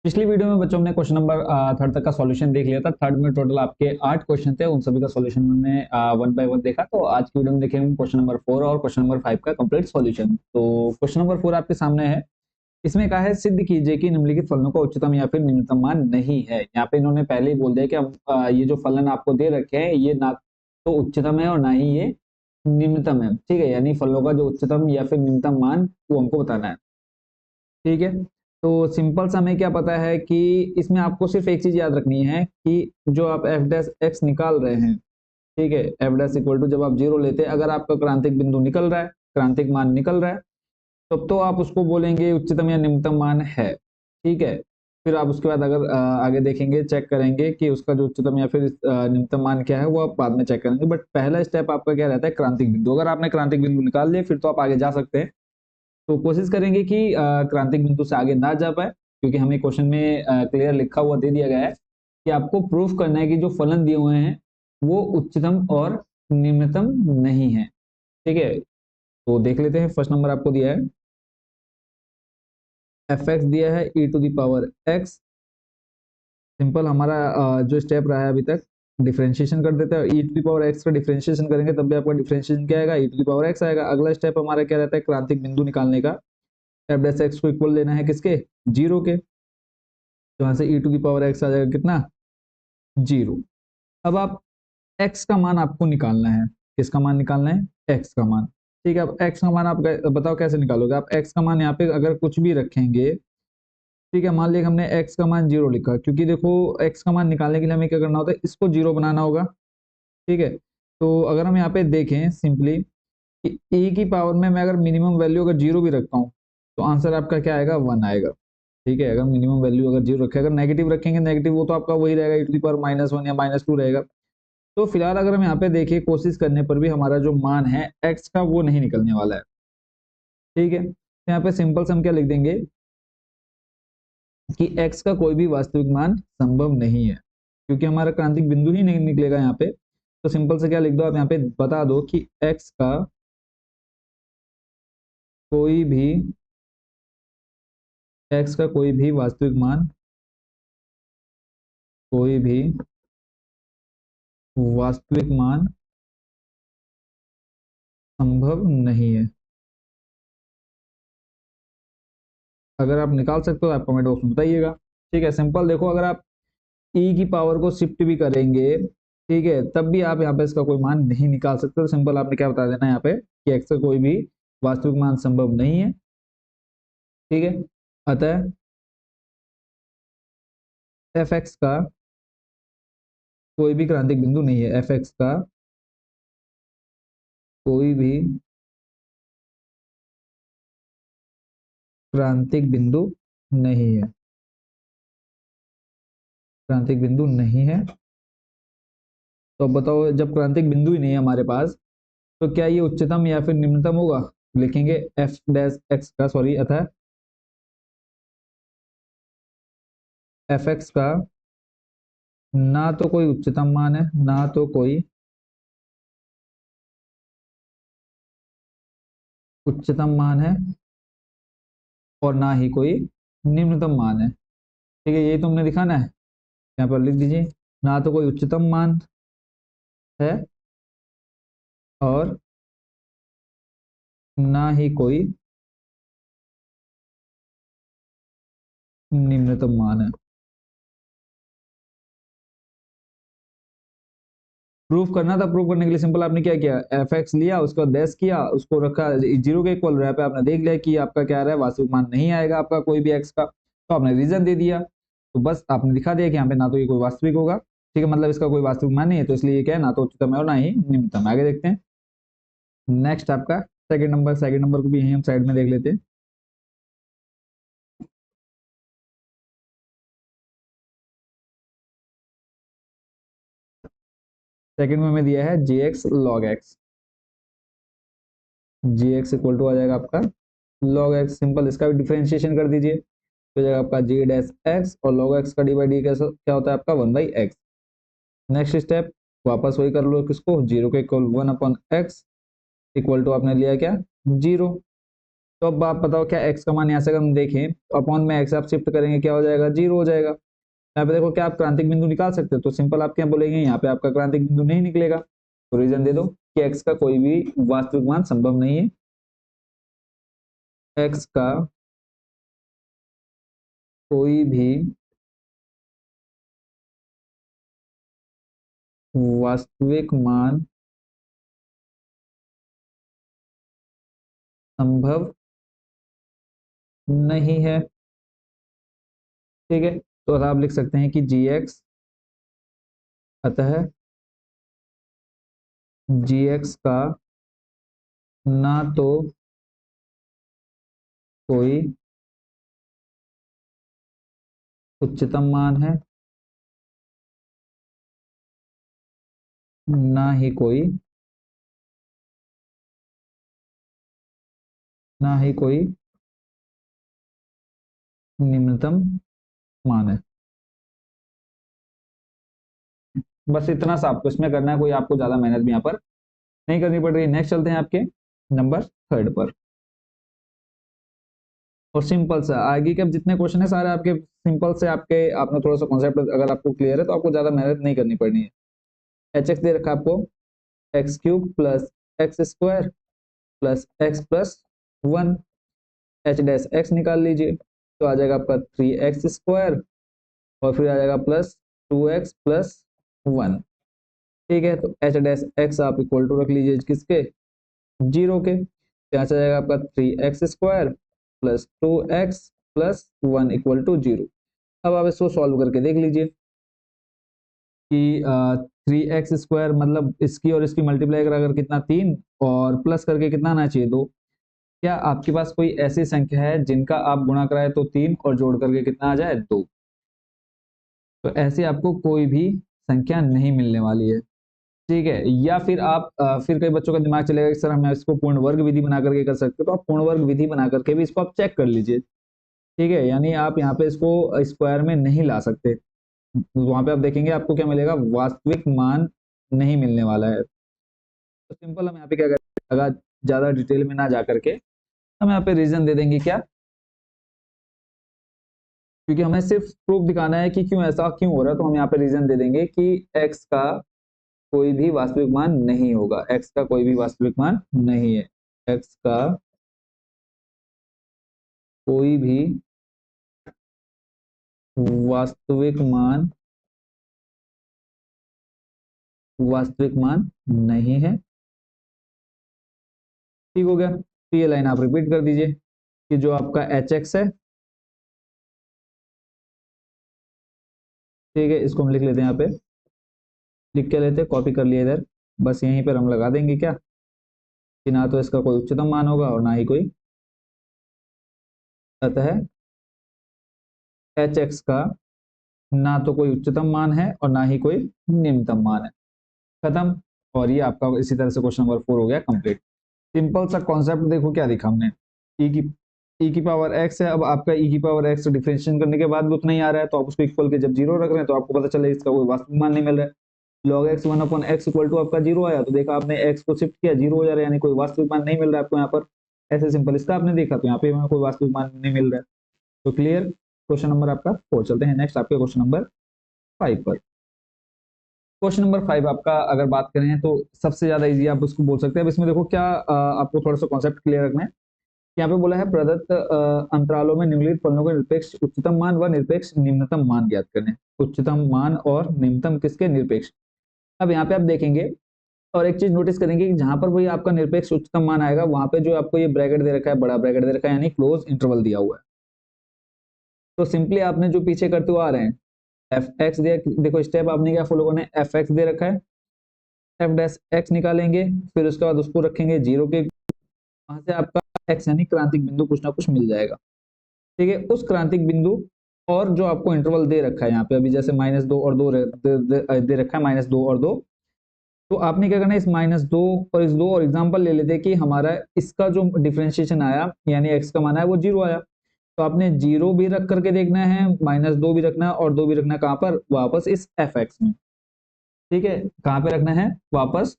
पिछली वीडियो में बच्चों हमने क्वेश्चन नंबर थर्ड तक का सॉल्यूशन देख लिया था। थर्ड में टोटल आपके 8 क्वेश्चन थे, उन सभी का सॉल्यूशन हमने वन बाय वन देखा। तो आज की वीडियो में देखेंगे क्वेश्चन नंबर 4 और क्वेश्चन नंबर 5 का कंप्लीट सॉल्यूशन। तो क्वेश्चन नंबर 4 आपके सामने है। इसमें कहा है सिद्ध कीजिए कि निम्नलिखित फलनों का उच्चतम या फिर निम्नतम मान नहीं है। यहाँ पे इन्होंने पहले ही बोल दिया कि ये जो फलन आपको दे रखे हैं ये ना तो उच्चतम है और ना ही ये निम्नतम है। ठीक है, यानी फलों का जो उच्चतम या फिर निम्नतम मान वो हमको बताना है। ठीक है, तो सिंपल सा हमें क्या पता है कि इसमें आपको सिर्फ एक चीज याद रखनी है कि जो आप एफ डैश एक्स निकाल रहे हैं, ठीक है, एफ डैश इक्वल टू जब आप जीरो लेते हैं, अगर आपका क्रांतिक बिंदु निकल रहा है, क्रांतिक मान निकल रहा है, तब तो आप उसको बोलेंगे उच्चतम या निम्नतम मान है। ठीक है, फिर आप उसके बाद अगर आगे देखेंगे, चेक करेंगे कि उसका जो उच्चतम या फिर निम्नतम मान क्या है, वो आप बाद में चेक करेंगे। बट पहला स्टेप आपका क्या रहता है, क्रांतिक बिंदु। अगर आपने क्रांतिक बिंदु निकाल लिया फिर तो आप आगे जा सकते हैं। तो कोशिश करेंगे कि क्रांतिक बिंदु से आगे ना जा पाए, क्योंकि हमें क्वेश्चन में क्लियर लिखा हुआ दे दिया गया है कि आपको प्रूफ करना है कि जो फलन दिए हुए हैं वो उच्चतम और निम्नतम नहीं है। ठीक है, तो देख लेते हैं। फर्स्ट नंबर आपको दिया है एफ एक्स दिया है E to the power X. Simple हमारा जो स्टेप रहा है अभी तक, डिफरेंशिएशन कर देते हैं। ई टू द पावर एक्स का डिफरेंशिएशन करेंगे तब भी आपका डिफरेंशिएशन क्या आएगा, ई टू द पावर एक्स आएगा। अगला स्टेप हमारा क्या रहता है, क्रांतिक बिंदु निकालने का। एफ डैश एक्स को इक्वल लेना है किसके, जीरो के। तो यहाँ से ई टू दी पावर एक्स आ जाएगा कितना, जीरो। अब आप एक्स का मान आपको निकालना है। किसका मान निकालना है, एक्स का मान। ठीक है, अब एक्स का मान आप बताओ कैसे निकालोगे। आप एक्स का मान यहाँ पे अगर कुछ भी रखेंगे, ठीक है, मान लिया हमने एक्स का मान जीरो लिखा, क्योंकि देखो एक्स का मान निकालने के लिए हमें क्या करना होता है, इसको जीरो बनाना होगा। ठीक है, तो अगर हम यहाँ पे देखें सिंपली कि ए की पावर में मैं अगर मिनिमम वैल्यू अगर जीरो भी रखता हूँ तो आंसर आपका क्या आएगा, वन आएगा। ठीक है, अगर मिनिमम वैल्यू अगर जीरो रखे, अगर नेगेटिव रखेंगे नेगेटिव, वो तो आपका वही रहेगा, E to the power minus one या माइनस टू रहेगा। तो फिलहाल अगर हम यहाँ पे देखिए, कोशिश करने पर भी हमारा जो मान है एक्स का वो नहीं निकलने वाला है। ठीक है, तो यहाँ पे सिंपल से हम क्या लिख देंगे कि एक्स का कोई भी वास्तविक मान संभव नहीं है, क्योंकि हमारा क्रांतिक बिंदु ही नहीं निकलेगा यहाँ पे। तो सिंपल से क्या लिख दो आप यहाँ पे, बता दो कि एक्स का कोई भी एक्स का कोई भी वास्तविक मान, कोई भी वास्तविक मान संभव नहीं है। अगर आप निकाल सकते हो आप कमेंट बॉक्स में बताइएगा। ठीक है, सिंपल देखो, अगर आप ई की पावर को शिफ्ट भी करेंगे, ठीक है, तब भी आप यहाँ पे इसका कोई मान नहीं निकाल सकते। तो सिंपल आपने क्या बता देना यहाँ पे कि एक्स का कोई भी वास्तविक मान संभव नहीं है। ठीक है, अतः एफ एक्स का कोई भी क्रांतिक बिंदु नहीं है। एफ एक्स का कोई भी क्रांतिक बिंदु नहीं है, क्रांतिक बिंदु नहीं है। तो अब बताओ, जब क्रांतिक बिंदु ही नहीं है हमारे पास, तो क्या ये उच्चतम या फिर निम्नतम होगा। लिखेंगे एफ डैश एक्स का, सॉरी, अतः एफ एक्स का ना तो कोई उच्चतम मान है, ना तो कोई उच्चतम मान है, और ना ही कोई निम्नतम मान है। ठीक है, यही तुमने दिखाना है, यहाँ पर लिख दीजिए। ना तो कोई उच्चतम मान है और ना ही कोई निम्नतम मान है। प्रूफ करना था, प्रूफ करने के लिए सिंपल आपने क्या किया, एफ एक्स लिया, उसका डैश किया, उसको रखा जीरो के इक्वल, यहाँ पे आपने देख लिया कि आपका क्या रहा है, वास्तविक मान नहीं आएगा आपका कोई भी एक्स का, तो आपने रीजन दे दिया। तो बस आपने दिखा दिया कि यहाँ पे ना तो ये कोई वास्तविक होगा, ठीक है, मतलब इसका कोई वास्तविक मान नहीं है, तो इसलिए ये क्या है, ना तो उच्चतम है और ना ही निम्नतम। आगे देखते हैं नेक्स्ट आपका सेकंड नंबर। सेकंड नंबर को भी यही हम साइड में देख लेते हैं। सेकंड में हमें दिया है G X log X. G X equal to आ जाएगा आपका लॉग एक्स। सिंपल इसका भी डिफरेंशिएशन कर दीजिए, तो जाएगा आपका जी डैश एक्स, और लॉग एक्स का डी बाई डी कैसा क्या होता है आपका, one by x. Next step वापस वही कर लो, किसको, जीरो के equal one upon x equal to आपने लिया क्या, जीरो। तो अब आप बताओ क्या x का मान यहाँ से अगर हम देखें तो अपॉन में x आप शिफ्ट करेंगे क्या हो जाएगा, 0 हो जाएगा। यहाँ पे देखो क्या आप क्रांतिक बिंदु निकाल सकते हो, तो सिंपल आप क्या बोलेंगे, यहाँ पे आपका क्रांतिक बिंदु नहीं निकलेगा, तो रीजन दे दो कि x का कोई भी वास्तविक मान संभव नहीं है। x का कोई भी वास्तविक मान संभव नहीं है। ठीक है, तो अब आप लिख सकते हैं कि gx, अतः gx का ना तो कोई उच्चतम मान है, ना ही कोई निम्नतम मान है। बस इतना सा आपको इसमें करना है, कोई आपको ज्यादा मेहनत भी यहाँ पर नहीं करनी पड़ रही है। नेक्स्ट चलते हैं आपके नंबर 3 पर, और सिंपल सा आगे के अब जितने क्वेश्चन है सारे आपके सिंपल से, आपके आपने थोड़ा सा कॉन्सेप्ट अगर आपको क्लियर है तो आपको ज्यादा मेहनत नहीं करनी पड़नी है। एच एक्स दे रखा है आपको, x cube plus x square plus x plus 1, H dash x निकाल लीजिए तो आ जाएगा आपका 3x² और फिर आ जाएगा प्लस 2x प्लस 1। ठीक है, तो एच डैश एक्स आप इक्वल टू रख लीजिए किसके, 0 के, तो यहाँ से आ जाएगा आपका 3x² plus 2x plus 1 equal to 0। अब आप इसको सॉल्व करके देख लीजिए कि 3x² मतलब इसकी और इसकी मल्टीप्लाई अगर कितना 3 और प्लस करके कितना आना चाहिए 2। क्या आपके पास कोई ऐसी संख्या है जिनका आप गुणा कराए तो 3 और जोड़ करके कितना आ जाए 2? तो ऐसी आपको कोई भी संख्या नहीं मिलने वाली है। ठीक है, या फिर आप फिर कई बच्चों का दिमाग चलेगा कि सर हम इसको पूर्ण वर्ग विधि बना करके कर सकते हो, तो आप पूर्ण वर्ग विधि बना करके भी इसको आप चेक कर लीजिए। ठीक है, यानी आप यहाँ पे इसको स्क्वायर में नहीं ला सकते, वहां पे आप देखेंगे आपको क्या मिलेगा, वास्तविक मान नहीं मिलने वाला है। तो सिंपल हम यहाँ पे क्या करेंगे, अगर ज्यादा डिटेल में ना जा करके हम यहाँ पे रीजन दे देंगे क्या, क्योंकि हमें सिर्फ प्रूफ दिखाना है कि क्यों ऐसा क्यों हो रहा है, तो हम यहाँ पे रीजन दे देंगे कि x का कोई भी वास्तविक मान नहीं होगा, x का कोई भी वास्तविक मान नहीं है, x का कोई भी वास्तविक मान नहीं है। ठीक हो गया, तो ये लाइन आप रिपीट कर दीजिए कि जो आपका एच एक्स है, ठीक है, इसको हम लिख लेते हैं, यहाँ पे लिख के लेते हैं, कॉपी कर लिया इधर, बस यहीं पर हम लगा देंगे क्या कि ना तो इसका कोई उच्चतम मान होगा और ना ही कोई, अतः एच एक्स का ना तो कोई उच्चतम मान है और ना ही कोई निम्नतम मान है। खत्म। और ये आपका इसी तरह से क्वेश्चन नंबर 4 हो गया कंप्लीट। सिंपल सा कॉन्सेप्ट देखो क्या दिखा हमने, ई की पावर एक्स है, अब आपका ई की पावर एक्स डिफरेंशिएशन करने के बाद भी उतना ही आ रहा है, तो आप उसको इक्वल के जब 0 रख रहे हैं तो आपको पता चले इसका कोई वास्तविक मान नहीं मिल रहा है। Log x 1/x equal to आपका 0 आया, तो देखा आपने एक्स को शिफ्ट किया 0 हो जा रहा है, यानी कोई वास्तविक मान नहीं मिल रहा है आपको यहाँ पर। ऐसे सिंपल इसका आपने देखा, तो यहाँ पे कोई वास्तविक मान नहीं मिल रहा है। तो क्लियर, क्वेश्चन नंबर आपका 4। चलते हैं नेक्स्ट आपके क्वेश्चन नंबर 5 पर। क्वेश्चन नंबर 5 आपका अगर बात करें तो सबसे ज्यादा इजी आप उसको बोल सकते हैं। अब इसमें देखो क्या आपको थोड़ा सा कॉन्सेप्ट क्लियर रखना है। यहाँ पे बोला है प्रदत्त अंतरालों में निम्नलिखित फलनों के निरपेक्ष उच्चतम मान व निरपेक्ष निम्नतम मान ज्ञात करें। उच्चतम मान और निम्नतम किसके, निरपेक्ष। अब यहाँ पे आप देखेंगे और एक चीज नोटिस करेंगे कि जहां पर भी आपका निरपेक्ष उच्चतम मान आएगा वहां पे जो आपको ये ब्रैकेट दे रखा है, बड़ा ब्रैकेट दे रखा है, यानी क्लोज इंटरवल दिया हुआ है। तो सिंपली आपने जो पीछे करते हुए आ रहे हैं, एफ एक्स दे, देखो स्टेप आपने क्या फॉलो करना है, एफ एक्स दे रखा है, एफ डैश एक्स निकालेंगे, फिर उसके बाद उसको रखेंगे 0 के, वहां से आपका एक्स यानी क्रांतिक बिंदु कुछ ना कुछ मिल जाएगा। ठीक है, उस क्रांतिक बिंदु और जो आपको इंटरवल दे रखा है यहाँ पे अभी जैसे -2 और 2 दे रखा है, -2 और 2, तो आपने क्या करना है, इस -2 और इस 2 और एग्जांपल ले लेते हैं कि हमारा इसका जो डिफरेंशिएशन आया यानी x का मान आया वो 0 आया, तो आपने 0 भी रख करके देखना है, -2 भी रखना है और 2 भी रखना है, कहाँ पर, वापस इस एफ एक्स में। ठीक है, कहाँ पे रखना है, वापस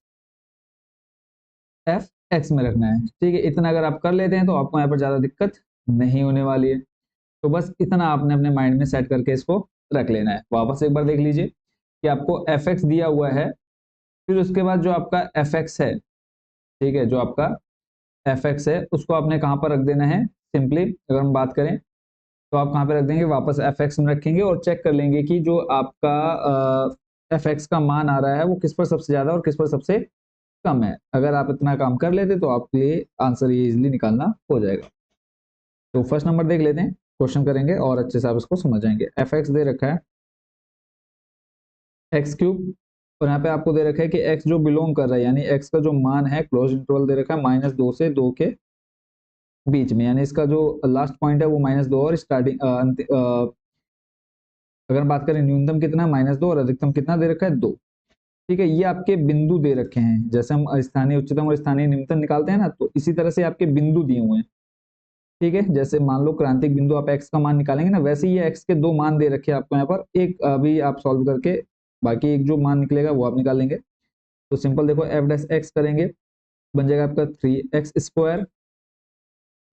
एफ एक्स में रखना है। ठीक है, इतना अगर आप कर लेते हैं तो आपको यहाँ पर ज्यादा दिक्कत नहीं होने वाली है। तो बस इतना आपने अपने माइंड में सेट करके इसको रख लेना है। वापस एक बार देख लीजिए कि आपको एफ एक्स दिया हुआ है, फिर उसके बाद जो आपका एफ एक्स है, ठीक है, जो आपका एफ एक्स है उसको आपने कहाँ पर रख देना है। सिंपली अगर हम बात करें तो आप कहाँ पे रख देंगे, वापस एफ एक्स में रखेंगे और चेक कर लेंगे कि जो आपका एफ एक्स का मान आ रहा है वो किस पर सबसे ज्यादा और किस पर सबसे कम है। अगर आप इतना काम कर लेते तो आपके लिए आंसर ये इजिली निकालना हो जाएगा। तो फर्स्ट नंबर देख लेते हैं, क्वेश्चन करेंगे और अच्छे से आप इसको समझ जाएंगे। एफ एक्स दे रखा है एक्स क्यूब, और यहाँ पे आपको दे रखा है कि एक्स जो बिलोंग कर रहा है, यानी एक्स का जो मान है, क्लोज इंटरवल दे रखा है -2 से 2 के बीच में, यानी इसका जो लास्ट पॉइंट है वो -2 और स्टार्टिंग अगर बात करें न्यूनतम कितना -2 और अधिकतम कितना दे रखा है 2। ठीक है, ये आपके बिंदु दे रखे हैं। जैसे हम स्थानीय उच्चतम और स्थानीय निम्नतम निकालते हैं ना, तो इसी तरह से आपके बिंदु दिए हुए हैं। ठीक है, जैसे मान लो क्रांतिक बिंदु आप एक्स का मान निकालेंगे ना, वैसे ही ये एक्स के दो मान दे रखे हैं आपको यहाँ पर। एक अभी आप सॉल्व करके बाकी एक जो मान निकलेगा वो आप निकाल लेंगे। तो सिंपल देखो, एफ डैश एक्स करेंगे, बन जाएगा आपका 3x²।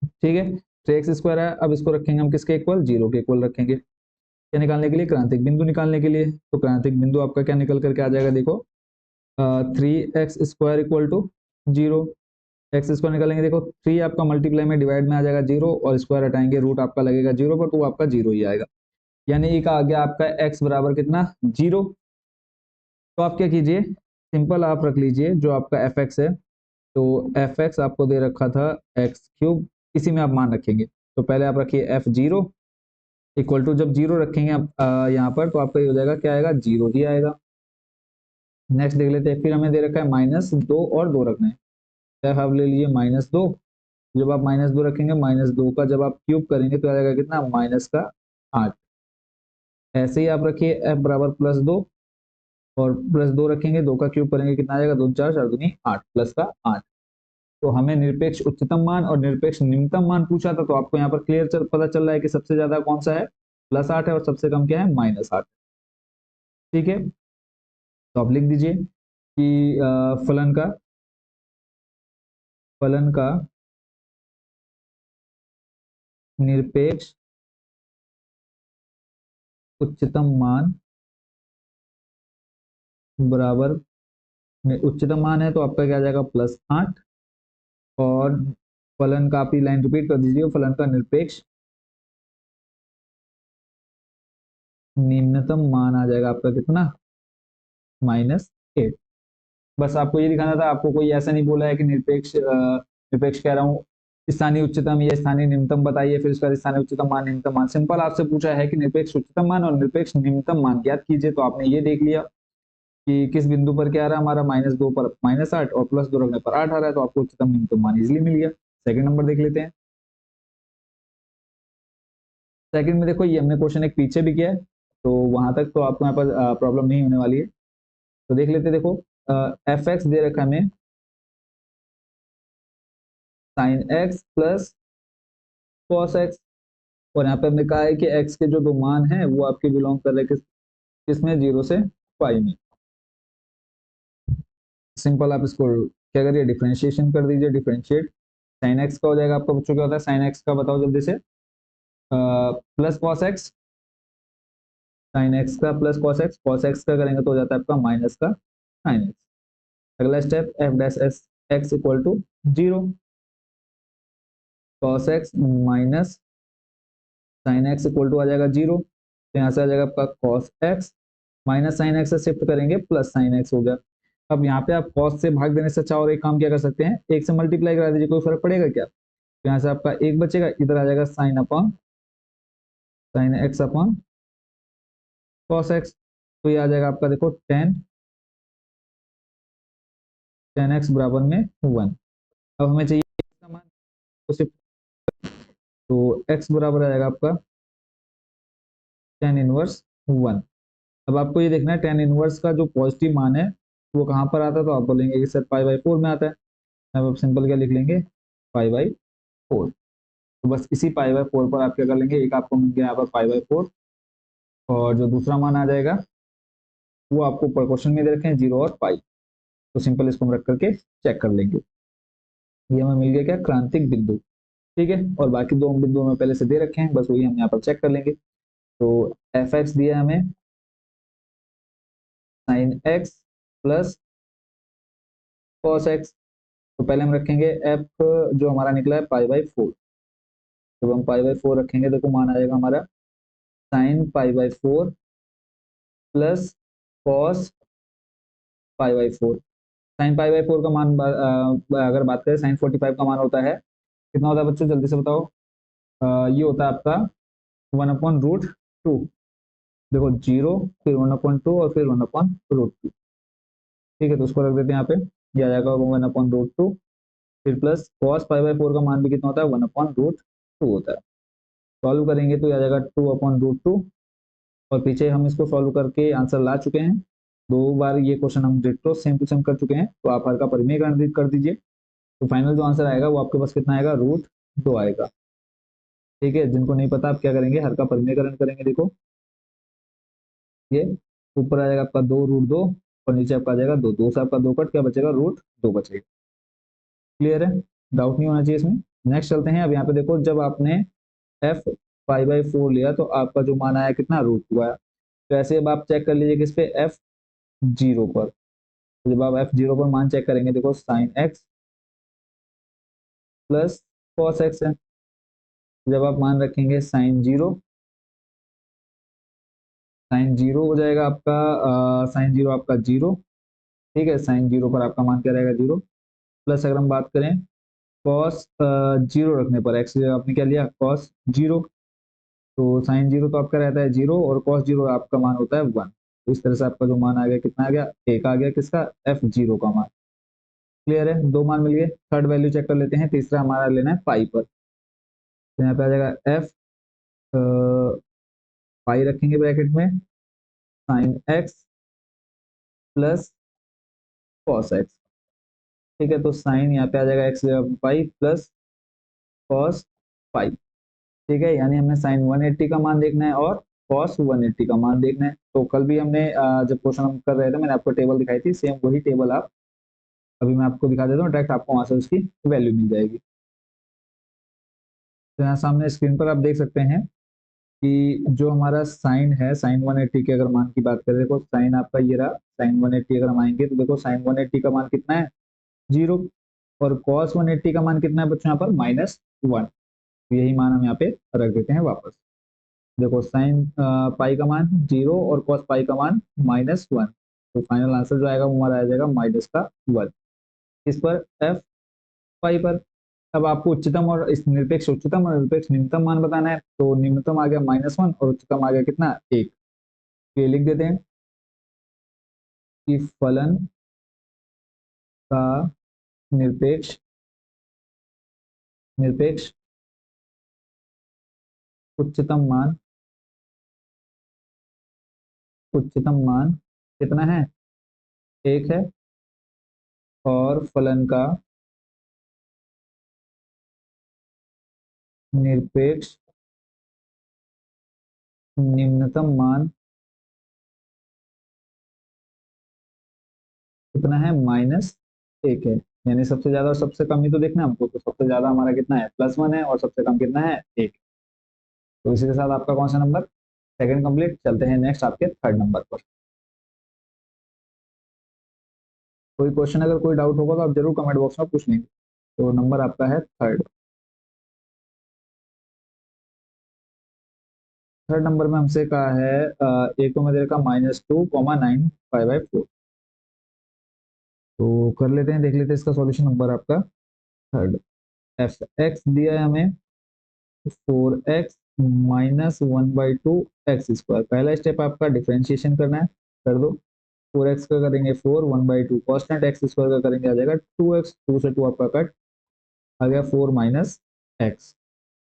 ठीक है, 3x² है। अब इसको रखेंगे हम किसके इक्वल, 0 के इक्वल रखेंगे। क्या निकालने के लिए, क्रांतिक बिंदु निकालने के लिए। तो क्रांतिक बिंदु आपका क्या निकल करके आ जाएगा, देखो 3x² equal to 0। X square निकालेंगे, देखो 3 आपका मल्टीप्लाई में डिवाइड में आ जाएगा 0, और स्क्वायर हटाएंगे रूट आपका लगेगा 0 पर, तो वो आपका 0 ही आएगा। यानी एक आ गया आपका x बराबर कितना, 0। तो आप क्या कीजिए, सिंपल आप रख लीजिए जो आपका एफ एक्स है। तो एफ एक्स आपको दे रखा था x³ इसी में आप मान रखेंगे। तो पहले आप रखिए f0 इक्वल टू, जब 0 रखेंगे आप यहाँ पर, तो आपका ये हो जाएगा, क्या आएगा, 0 ही आएगा। नेक्स्ट देख लेते हैं, फिर हमें दे रखा है -2 और 2 रखना है। आप ले लीजिए -2। जब आप -2 रखेंगे, -2 का जब आप क्यूब करेंगे तो आ जाएगा कितना, -8। ऐसे ही आप रखिए f बराबर +2, और +2 रखेंगे, 2 का क्यूब करेंगे कितना आ जाएगा, 2 4 4 दूनी 8, प्लस का 8। तो हमें निरपेक्ष उच्चतम मान और निरपेक्ष निम्नतम मान पूछा था, तो आपको यहाँ पर क्लियर पता चल रहा है कि सबसे ज्यादा कौन सा है, +8 है, और सबसे कम क्या है, -8। ठीक है, तो आप लिख दीजिए कि फलन का निरपेक्ष उच्चतम मान बराबर, उच्चतम मान है तो आपका क्या आ जाएगा, +8। और फलन का, आप ही लाइन रिपीट कर दीजिए, फलन का निरपेक्ष निम्नतम मान आ जाएगा आपका कितना, -8। बस आपको ये दिखाना था, आपको कोई ऐसा नहीं बोला है कि निरपेक्ष कह रहा हूँ, स्थानीय उच्चतम या स्थानीय निम्नतम बताइए, फिर उसका स्थानीय उच्चतम मान निम्नतम मान। सिंपल आपसे पूछा है कि निरपेक्ष उच्चतम मान और निरपेक्ष निम्नतम मान ज्ञात कीजिए। तो आपने ये देख लिया कि किस बिंदु पर क्या आ रहा है हमारा, -2 पर -8, और +2 रखने पर 8 आ रहा है, तो आपको उच्चतम निम्नतम मान इजिली मिल गया। सेकंड नंबर देख लेते हैं। सेकंड में देखो, ये हमने क्वेश्चन एक पीछे भी किया है, तो वहां तक तो आपको यहाँ पर प्रॉब्लम नहीं होने वाली है। तो देख लेते हैं, देखो एफ एक्स दे रखा है हमें sin x plus cos x, और यहाँ पे हमने कहा है कि x के जो दो मान हैं वो आपके बिलोंग कर रहे हैं किसमें, 0 से पाई में। सिंपल आप इसको क्या करिए, डिफरेंशिएशन कर दीजिए, डिफरेंशिएट। sin x का हो जाएगा आपका बच्चों, क्या होता है sin x का, बताओ जल्दी से, plus cos x। sin x का प्लस cos x का करेंगे तो हो जाता है आपका माइनस का sin x। अगला step, F dash S X equal to 0, cos x minus sin x equal to आ जाएगा 0। तो यहाँ से आ जाएगा आपका cos x, minus sine x से शिफ्ट करेंगे प्लस साइन एक्स हो गया। अब यहाँ पे आप cos से भाग देने से अच्छा और एक काम क्या कर सकते हैं, एक से मल्टीप्लाई करा दीजिए, कोई फर्क पड़ेगा क्या। तो यहाँ से आपका एक बचेगा, इधर आ जाएगा sine x upon cos x. तो ये आ जाएगा आपका, देखो टेन एक्स बराबर में 1। अब हमें चाहिए इसका मान, तो सिर्फ, तो x बराबर आ जाएगा आपका tan−1। अब आपको ये देखना है tan−1 का जो पॉजिटिव मान है वो कहाँ पर आता है, तो आप बोलेंगे कि सर π/4 में आता है। अब आप सिंपल क्या लिख लेंगे, π/4। तो बस इसी π/4 पर आप क्या कर लेंगे, एक आपको मिल गया यहाँ पर π/4, और जो दूसरा मान आ जाएगा वो आपको क्वेश्चन में दे रखे हैं 0 और पाई। तो सिंपल इसको हम रख करके चेक कर लेंगे। ये हमें मिल गया क्या, क्रांतिक बिंदु। ठीक है, और बाकी दो बिंदु हमें पहले से दे रखे हैं, बस वही हम यहाँ पर चेक कर लेंगे। तो एफ एक्स दिया है हमें sine x plus cos x. तो पहले हम रखेंगे एफ, जो हमारा निकला है पाई बाई फोर। जब हम पाई बाई फोर रखेंगे, देखो मान आ जाएगा हमारा sine pi by four plus cos pi by four. Sine pi by four का मान अगर बात करें, साइन 45 का मान होता है, कितना होता है बच्चों, जल्दी से बताओ। ये होता है आपका 1/√2। देखो जीरो, फिर 1/2 और फिर 1/√2। ठीक है, तो उसको रख देते हैं यहाँ पे। ये आ जाएगा 1/√2। फिर plus cos pi by four का मान भी कितना होता है, 1/√2 होता है। सॉल्व करेंगे तो ये आ जाएगा 2/√2। और पीछे हम इसको सॉल्व करके आंसर ला चुके हैं। दो बार ये क्वेश्चन हम डिट्टो सेम टू सेम कर चुके हैं, तो आप हर का परिमेय कर दीजिए। तो फाइनल जो आंसर आएगा वो आपके पास कितना आएगा, √2 आएगा। ठीक है, जिनको नहीं पता आप क्या करेंगे, हर का परिमेयकरण करेंगे। देखो ये ऊपर आ जाएगा आपका 2√2, और नीचे आपका आ जाएगा दो, दो से आपका दो कट, क्या बचेगा, √2 बचेगा। क्लियर है, डाउट नहीं होना चाहिए इसमें। नेक्स्ट चलते हैं। अब यहाँ पे देखो, जब आपने एफ पाई बाई फोर लिया तो आपका जो मान आया कितना, √2 आया। तो ऐसे अब आप चेक कर लीजिए किस पे, एफ जीरो पर। तो जब आप एफ जीरो पर मान चेक करेंगे, देखो sine x plus cos x है। जब आप मान रखेंगे साइन जीरो, साइन जीरो हो जाएगा आपका, साइन जीरो आपका जीरो। ठीक है, साइन जीरो पर आपका मान क्या रहेगा, जीरो। प्लस अगर हम बात करें कॉस जीरो रखने पर, एक्स आपने क्या लिया, कॉस जीरो। तो साइन जीरो तो आपका रहता है जीरो, और कॉस जीरो आपका मान होता है 1। तो इस तरह से आपका जो मान आ गया, कितना आ गया, एक आ गया, किसका, एफ जीरो का मान। क्लियर है, दो मान मिल गए। थर्ड वैल्यू चेक कर लेते हैं, तीसरा हमारा लेना है पाई पर। तो यहाँ पे आ जाएगा एफ पाई रखेंगे ब्रैकेट में, sine x plus cos x. ठीक है, तो साइन यहाँ पे आ जाएगा x pi plus cos pi. ठीक है, यानी हमें साइन 180 का मान देखना है और कॉस 180 का मान देखना है। तो कल भी हमने जब क्वेश्चन हम कर रहे थे, मैंने आपको टेबल दिखाई थी, सेम वही टेबल आप, अभी मैं आपको दिखा देता हूँ, डायरेक्ट आपको वहां से उसकी वैल्यू मिल जाएगी। तो यहाँ सामने स्क्रीन पर आप देख सकते हैं कि जो हमारा साइन है, साइन 180 के अगर मान की बात करें, देखो साइन आपका ये रहा, साइन 180 अगर हम आएंगे तो देखो साइन 180 का मान कितना है, जीरो। और कॉस 180 का मान कितना है बच्चों, यहाँ पर -1। तो यही मान हम यहाँ पे रख देते हैं वापस। देखो साइन पाई का मान जीरो और कॉस पाई का मान -1। तो फाइनल आंसर जो आएगा वो हमारा आ जाएगा माइनस का 1। इस पर एफ पाई पर। अब आपको उच्चतम और इस निरपेक्ष उच्चतम और निरपेक्ष निम्नतम मान बताना है। तो निम्नतम आ गया -1 और उच्चतम आ गया कितना, एक। ये लिख देते हैं कि फलन का निरपेक्ष निरपेक्ष उच्चतम मान, उच्चतम मान कितना है, एक है। और फलन का निरपेक्ष निम्नतम मान कितना है, -1 है। यानी सबसे ज्यादा और सबसे कम ही तो देखना है हमको। तो सबसे ज्यादा हमारा कितना है, +1 है, और सबसे कम कितना है, एक। तो इसी के साथ आपका कौन सा नंबर, सेकंड कंप्लीट। चलते हैं नेक्स्ट आपके थर्ड नंबर पर। कोई क्वेश्चन अगर कोई डाउट होगा तो आप जरूर कमेंट बॉक्स में पूछ लेंगे। तो नंबर आपका है थर्ड। थर्ड नंबर में हमसे कहा है एक तो मैं दे रखा -2,9 5/4। तो कर लेते हैं, देख लेते हैं इसका सॉल्यूशन। नंबर आपका थर्ड, एफ एक्स दिया है हमें 4x-1/2 x²। पहला स्टेप आपका डिफरेंशिएशन करना है, कर दो। 4x का करेंगे 4, 1/2 कॉन्स्टेंट x² का करेंगे, आ जाएगा 2x, 2 से 2 आपका कट, आ गया 4 माइनस एक्स।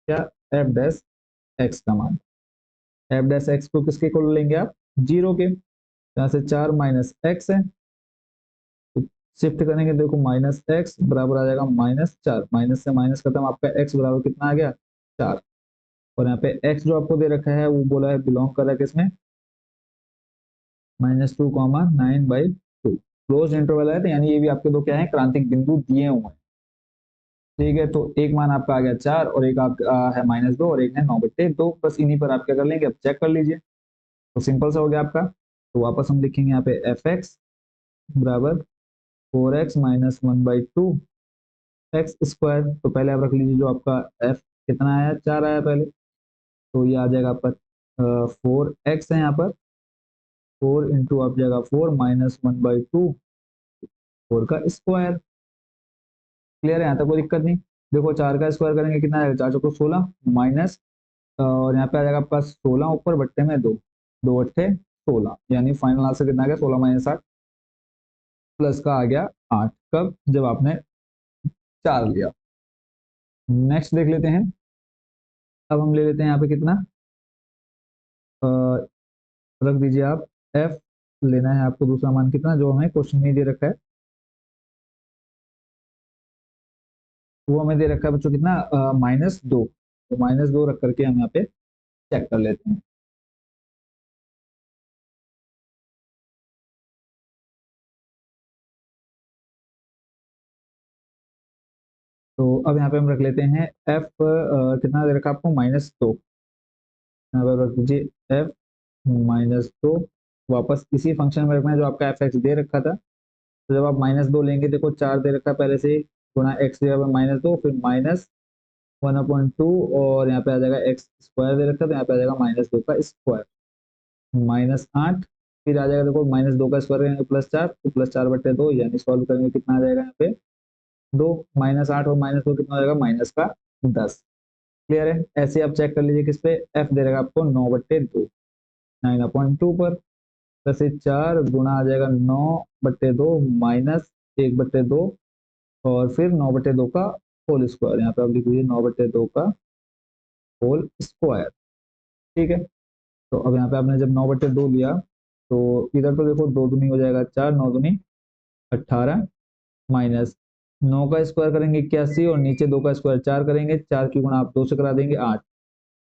क्या, एफ डैश एक्स का मान। एफ डैश एक्स को किसके इक्वल लेंगे आप, जीरो के। यहाँ से 4 माइनस एक्स है, तो शिफ्ट करेंगे, देखो माइनस एक्स बराबर आ जाएगा -4। माइनस से माइनस खत्म, आपका एक्स बराबर कितना आ गया, 4। और यहाँ पे एक्स जो आपको दे रखा है वो बोला है बिलोंग कर रहा है किसमें, -2,9/2। क्लोज इंटरवल है, तो यानी ये भी आपके दो क्या है, क्रांतिक बिंदु दिए हुए हैं। ठीक है, तो एक मान आपका आ गया 4 और एक आपका है -2 और एक है 9/2। बस इन्हीं पर आप क्या कर लेंगे, अब चेक कर लीजिए। तो सिंपल सा हो गया आपका। तो वापस हम लिखेंगे यहाँ पे एफ एक्स बराबर 4x माइनस 1/2 एक्स स्क्वायर। तो पहले आप रख लीजिए जो आपका एफ कितना आया, 4 आया पहले। तो ये आ जाएगा आपका 4x है यहाँ पर, 4 इंटू आप जाएगा 4 माइनस 1/2 4 का स्क्वायर। क्लियर है, यहाँ तक कोई दिक्कत नहीं। देखो 4 का स्क्वायर करेंगे कितना आएगा, 4 चौको 16 माइनस, और यहाँ पे आ जाएगा आपका 16 ऊपर बट्टे में 2, 2 अट्ठे 16, यानी फाइनल आंसर कितना आ गया 16 माइनस 8 प्लस का आ गया 8। कब, जब आपने 4 लिया। नेक्स्ट देख लेते हैं। अब हम ले लेते हैं यहाँ पे कितना, अ, रख दीजिए आप एफ, लेना है आपको दूसरा मान कितना जो हमें क्वेश्चन में दे रखा है। वो हमें दे रखा है बच्चों कितना, -2। तो -2 रख करके हम यहाँ पे चेक कर लेते हैं। तो अब यहाँ पे हम रख लेते हैं एफ, कितना दे रखा है आपको, -2। यहाँ पे रख दीजिए एफ -2। वापस इसी फंक्शन में रखना है जो आपका एफ एक्स दे रखा था। तो जब आप -2 लेंगे, देखो 4 दे रखा है पहले से ही, गुणा एक्स दिया हुआ -2, फिर -1/2, और यहाँ पे आ जाएगा एक्स स्क्वायर दे रखा है, तो यहाँ पे आ जाएगा -2 का स्क्वायर, -8। फिर आ जाएगा देखो -2 का स्क्वायर करेंगे +4, तो +4/2, यानी सॉल्व करेंगे कितना आ जाएगा यहाँ पे 2, -8 और -2 कितना हो जाएगा, माइनस का 10। क्लियर है, ऐसे आप चेक कर लीजिए किस पे, एफ दे रहेगा आपको 9/2, 9/2 पर, प्लस 4 गुणा आ जाएगा 9/2 माइनस 1/2, और फिर 9/2 का होल स्क्वायर। यहाँ पे आप लिख लीजिए 9/2 का होल स्क्वायर। ठीक है, तो अब यहाँ पे आपने जब 9/2 लिया, तो इधर तो देखो 2 दूनी हो जाएगा 4, 9 दूनी 18, माइनस 9 का स्क्वायर करेंगे 81, और नीचे 2 का स्क्वायर 4 करेंगे, 4 की गुणा आप 2 से करा देंगे 8।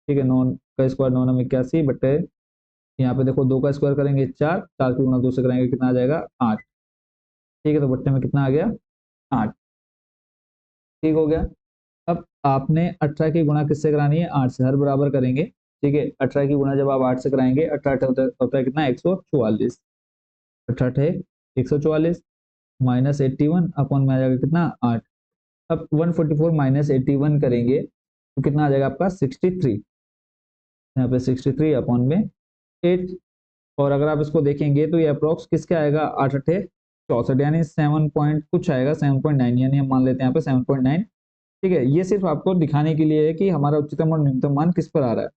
ठीक है, 9 का स्क्वायर 9 में 81 बटे, यहाँ पे देखो 2 का स्क्वायर करेंगे 4, 4 की गुणा 2 से कराएंगे कितना आ जाएगा 8। ठीक है, तो बट्टे में कितना आ गया 8। ठीक हो गया। अब आपने 18 की गुणा किससे करानी है, 8 से, हर बराबर करेंगे। ठीक है, 18 की गुणा जब आप 8 से कराएंगे, 18 होता है कितना 144, 18 144, -81 अपॉन में आ जाएगा कितना 8। अब 144 -81 करेंगे तो कितना आ जाएगा आपका 63, यहाँ पे 63 अपॉन में 8। और अगर आप इसको देखेंगे तो ये अप्रोक्स किसके आएगा, 8 8 64, यानी 7 पॉइंट कुछ आएगा, 7.9, यानी हम मान लेते हैं यहाँ पे 7.9। ठीक है, ये सिर्फ आपको दिखाने के लिए है कि हमारा उच्चतम और न्यूनतम मान किस पर आ रहा है।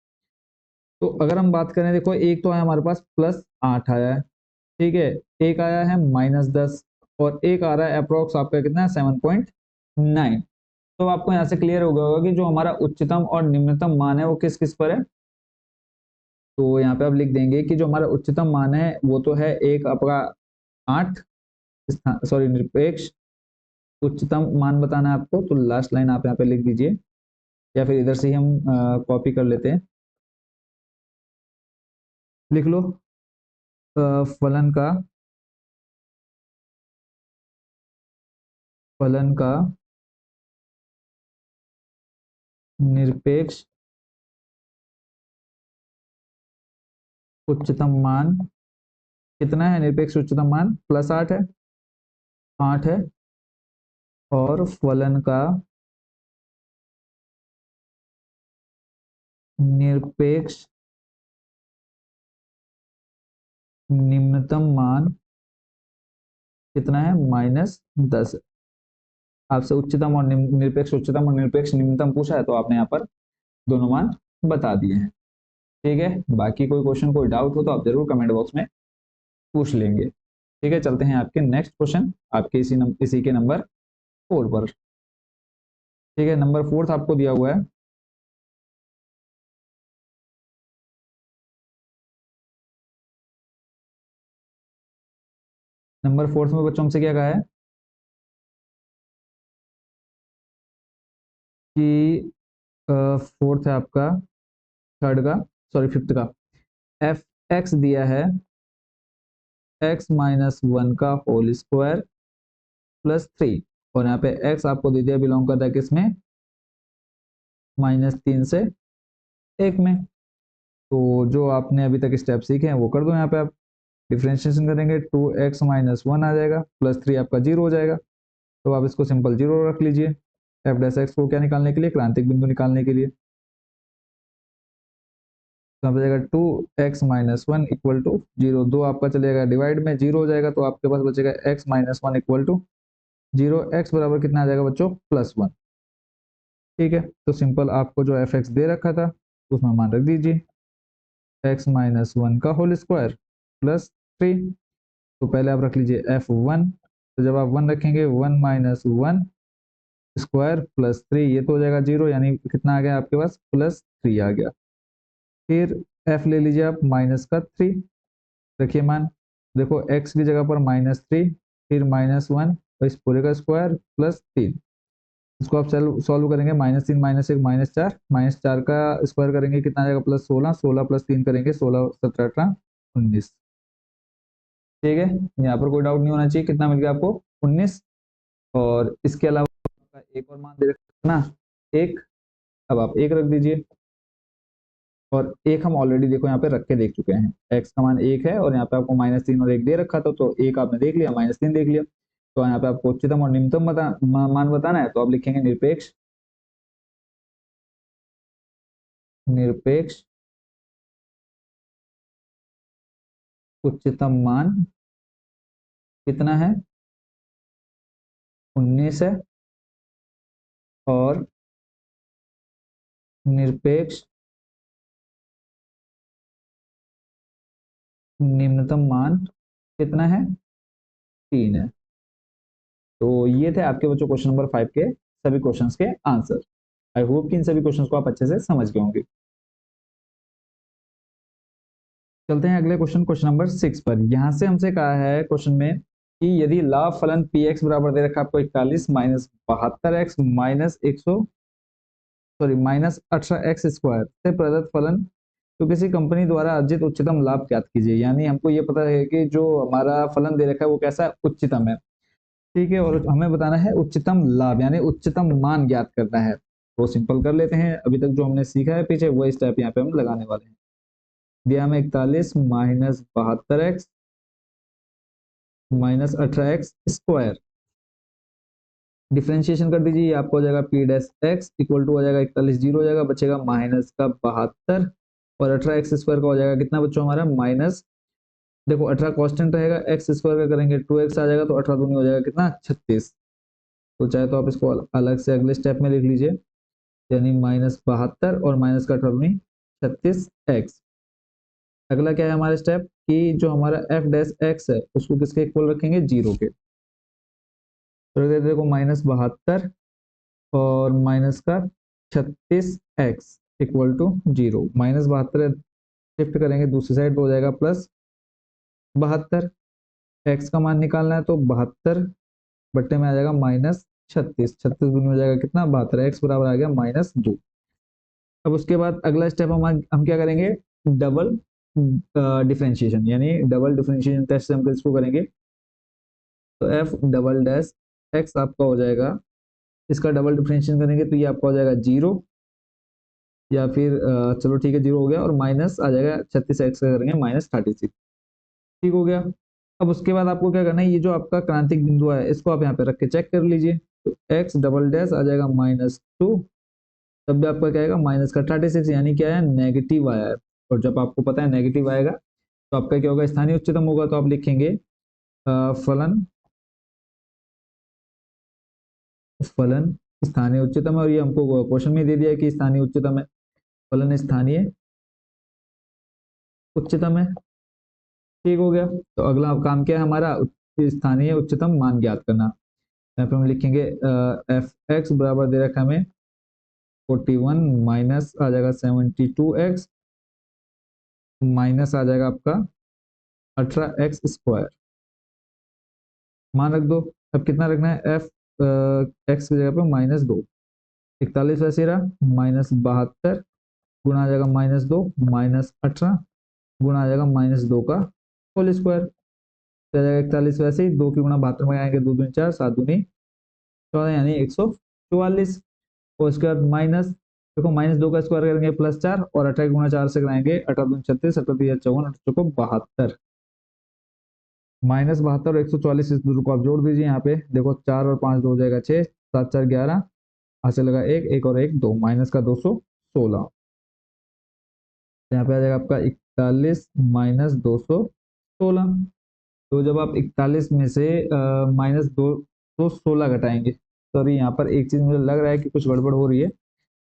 तो अगर हम बात करें, देखो एक तो आया हमारे पास +8 आया है, ठीक है, एक आया है -10, और एक आ रहा है अप्रोक्स आपका कितना 7.9। तो आपको यहाँ से क्लियर हो गया होगा कि जो हमारा उच्चतम और निम्नतम मान है वो किस किस पर है। तो यहाँ पे आप लिख देंगे कि जो हमारा उच्चतम मान है वो तो है एक आपका 8, सॉरी निरपेक्ष उच्चतम मान बताना है आपको, तो लास्ट लाइन आप यहाँ पे लिख दीजिए, या फिर इधर से ही हम कॉपी कर लेते हैं, लिख लो फलन का, फलन का निरपेक्ष उच्चतम मान कितना है, निरपेक्ष उच्चतम मान +8 है, 8 है, और फलन का निरपेक्ष निम्नतम मान कितना है, -10। आपसे उच्चतम और निरपेक्ष उच्चतम और निरपेक्ष निम्नतम पूछा है, तो आपने यहाँ पर दोनों मान बता दिए हैं। ठीक है, बाकी कोई क्वेश्चन कोई डाउट हो तो आप जरूर कमेंट बॉक्स में पूछ लेंगे। ठीक है, चलते हैं आपके नेक्स्ट क्वेश्चन, आपके इसी के नंबर 4 पर। ठीक है, नंबर 4 आपको दिया हुआ है, नंबर 4 में बच्चों हमसे क्या कहा है कि फोर्थ है आपका, थर्ड का, सॉरी फिफ्थ का, एफ एक्स दिया है x -1 का होल स्क्वायर +3। और यहाँ पे x आपको दे दिया बिलोंग करता है किसमें, -3 से 1 में। तो जो आपने अभी तक स्टेप सीखे हैं वो कर दो। यहाँ पे आप डिफ्रेंशिएशन करेंगे 2x-1 आ जाएगा, +3 आपका 0 हो जाएगा। तो आप इसको सिंपल 0 रख लीजिए। एफ डैश एक्स को क्या निकालने के लिए, क्रांतिक बिंदु निकालने के लिए। तो यहाँ पे जाएगा 2x-1 इक्वल टू 0, 2 आपका चलेगा डिवाइड में, 0 हो जाएगा। तो आपके पास बचेगा x-1 इक्वल टू 0, x बराबर कितना आ जाएगा बच्चों, +1। ठीक है, तो सिंपल आपको जो एफ एक्स दे रखा था उसमें मान रख दीजिए, x-1 का होल स्क्वायर +3। तो पहले आप रख लीजिए f1। तो जब आप 1 रखेंगे 1-1 स्क्वायर +3, ये तो हो जाएगा 0, यानी कितना आ गया आपके पास, +3 आ गया। फिर f ले लीजिए आप -3, रखिए मान। देखो x की जगह पर -3, फिर -1 और इस पूरे का स्क्वायर +3। इसको आप सॉल्व करेंगे, -3 -1 -4, -4 का स्क्वायर करेंगे कितना आ जाएगा, +16, 16 +3 करेंगे 16, 17, 18, 19। ठीक है, यहाँ पर कोई डाउट नहीं होना चाहिए। कितना मिल गया आपको, 19। और इसके अलावा एक और मान दे रखना, 1। अब आप 1 रख दीजिए। और 1 हम ऑलरेडी देखो यहाँ पे रख के देख चुके हैं, x का मान 1 है और यहाँ पे आपको -3 और 1 दे रखा था, तो 1 आपने देख लिया, -3 देख लिया। तो यहाँ पे आपको उच्चतम और निम्नतम मान बताना है, तो आप लिखेंगे निरपेक्ष, निरपेक्ष उच्चतम मान कितना है, 19 है। और निरपेक्ष निम्नतम मान कितना है, 3 है। तो ये थे आपके बच्चों क्वेश्चन नंबर 5 के सभी क्वेश्चंस के आंसर। आई होप कि इन सभी क्वेश्चंस को आप अच्छे से समझ गए होंगे। चलते हैं अगले क्वेश्चन नंबर 6 पर। यहाँ से हमसे कहा है क्वेश्चन में कि यदि लाभ फलन पी एक्स बराबर दे रखा आपको 41 -72x -18x² से प्रदत्त फलन, तो किसी कंपनी द्वारा अर्जित उच्चतम लाभ ज्ञात कीजिए। यानी हमको ये पता है कि जो हमारा फलन दे रखा है वो कैसा है, उच्चतम है। ठीक है, और हमें बताना है उच्चतम लाभ, यानी उच्चतम मान ज्ञात करना है। तो सिंपल कर लेते हैं, अभी तक जो हमने सीखा है पीछे वही स्टेप यहाँ पे हम लगाने वाले हैं। दिया हमें 41 -72x -18x²। डिफ्रेंशिएशन कर दीजिए, ये आपको हो जाएगा p dash x equal to हो जाएगा 41, 0 हो जाएगा, बचेगा माइनस का 72 और 18x² का हो जाएगा कितना बच्चों हमारा, माइनस, देखो 18 कांस्टेंट रहेगा, x² का करेंगे 2x आ जाएगा, तो 18 दूनी हो जाएगा कितना, 36। तो चाहे तो आप इसको अलग से अगले स्टेप में लिख लीजिए, यानी -72 और माइनस का 18 दूनी 36x। अगला क्या है हमारा स्टेप, कि जो हमारा एफ डैश एक्स है उसको किसके इक्वल रखेंगे, 0 के। तो देखो -72 और माइनस का 36x इक्वल टू 0, -72 शिफ्ट करेंगे दूसरी साइड तो हो जाएगा +72। x का मान निकालना है तो 72 बट्टे में आ जाएगा -36, 36 गुना हो जाएगा कितना, 72, x बराबर आ गया -2। अब उसके बाद अगला स्टेप हम क्या करेंगे, डबल डिफरेंशिएशन, यानी डबल डिफरेंशिएशन टेस्ट से हम इसको करेंगे। तो एफ डबल डैश एक्स आपका हो जाएगा, इसका डबल डिफरेंशिएशन करेंगे तो ये आपका हो जाएगा 0, या फिर चलो ठीक है 0 हो गया, और माइनस आ जाएगा 36x का करेंगे -36। ठीक हो गया। अब उसके बाद आपको क्या करना है, ये जो आपका क्रांतिक बिंदु है इसको आप यहाँ पे रख के चेक कर लीजिए। तो x डबल डैश आ जाएगा -2, तब भी आपका क्या आएगा, माइनस का 36, यानी क्या है, नेगेटिव आया है। और जब आपको पता है नेगेटिव आएगा तो आपका क्या होगा, स्थानीय उच्चतम होगा। तो आप लिखेंगे फलन, फलन स्थानीय उच्चतम है, और ये हमको क्वेश्चन में दे दिया है कि स्थानीय उच्चतम है, फलन स्थानीय उच्चतम है। ठीक हो गया। तो अगला काम क्या है हमारा, स्थानीय उच्चतम मान ज्ञात करना। यहाँ पे हम लिखेंगे एफ एक्स बराबर दे रखा हमें 41 माइनस आ जाएगा 72x माइनस आ जाएगा आपका 18x²। मान रख दो। अब कितना रखना है, एफ एक्स की जगह पे -2, 41 वैसे रहा, -72 गुणा आ जाएगा -2 -18 गुणा आ जाएगा -2 का होल स्क्वायर, आ जाएगा 41 वैसे ही, 2 की गुणा 72 में आएंगे, 2 दूनी 4, 7 दूनी 14 यानी 144। और उसके बाद माइनस, देखो -2 का स्क्वायर करेंगे +4 और 18 गुणा 4 से कराएंगे 18 दूनी 36, 18 तिया 54, 18 को 72। -72 और 144 इस दोनों को आप जोड़ दीजिए। यहाँ पे देखो 4 और 5 2 हो जाएगा 6, 7 4 11, हाथ लगा 1, 1 और 1 2, माइनस का 216। यहाँ पे आ जाएगा आपका 41 -216। तो जब आप 41 में से -216 घटाएंगे, सॉरी यहाँ पर एक चीज मुझे लग रहा है कि कुछ गड़बड़ हो रही है।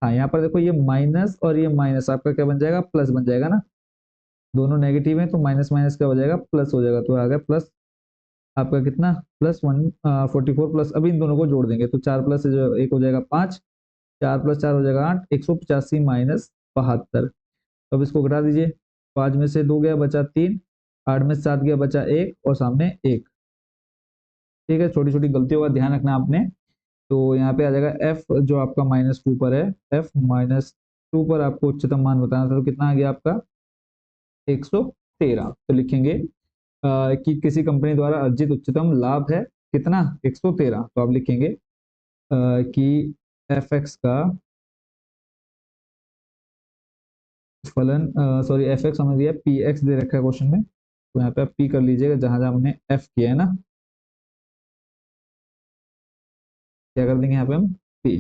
हाँ, यहाँ पर देखो ये माइनस और ये माइनस आपका क्या बन जाएगा, प्लस बन जाएगा ना। दोनों नेगेटिव है तो माइनस माइनस क्या हो जाएगा, प्लस हो जाएगा। तो आ गया प्लस आपका कितना, +144 प्लस, अभी इन दोनों को जोड़ देंगे तो 4 प्लस जो एक हो जाएगा 5, 4 + 4 हो जाएगा 8, 185 -72। अब इसको घटा दीजिए, 5 में से 2 गया बचा 3, 8 में से 7 गया बचा 1 और सामने 1। ठीक है, छोटी छोटी गलतियों का ध्यान रखना आपने। तो यहाँ पे आ जाएगा एफ जो आपका -2 पर है, एफ -2 पर आपको उच्चतम मान बताना था, तो कितना आ गया आपका 113। तो लिखेंगे कि किसी कंपनी द्वारा अर्जित उच्चतम लाभ है कितना, 113। तो आप लिखेंगे कि एफ एक्स का फलन, सॉरी एफ एक्स हमें दिया, पी एक्स दे रखा है क्वेश्चन में, तो यहाँ पे आप पी कर लीजिएगा जहां जहां हमने एफ किया है ना, क्या कर देंगे यहाँ पे हम पी।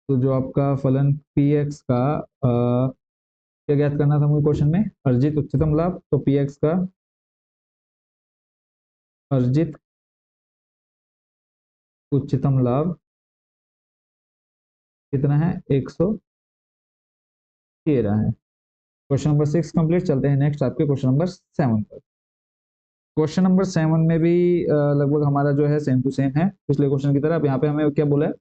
तो जो आपका फलन पी एक्स का क्या ज्ञात करना था मुझे क्वेश्चन में, अर्जित उच्चतम लाभ, तो पी एक्स का अर्जित उच्चतम लाभ कितना है, 113 है। Question number 6 complete. चलते हैं नेक्स्ट आपके क्वेश्चन नंबर 7 पर। क्वेश्चन नंबर 7 में भी लगभग हमारा जो है सेम टू सेम है पिछले क्वेश्चन की तरह। अब यहाँ पे हमें क्या बोला है,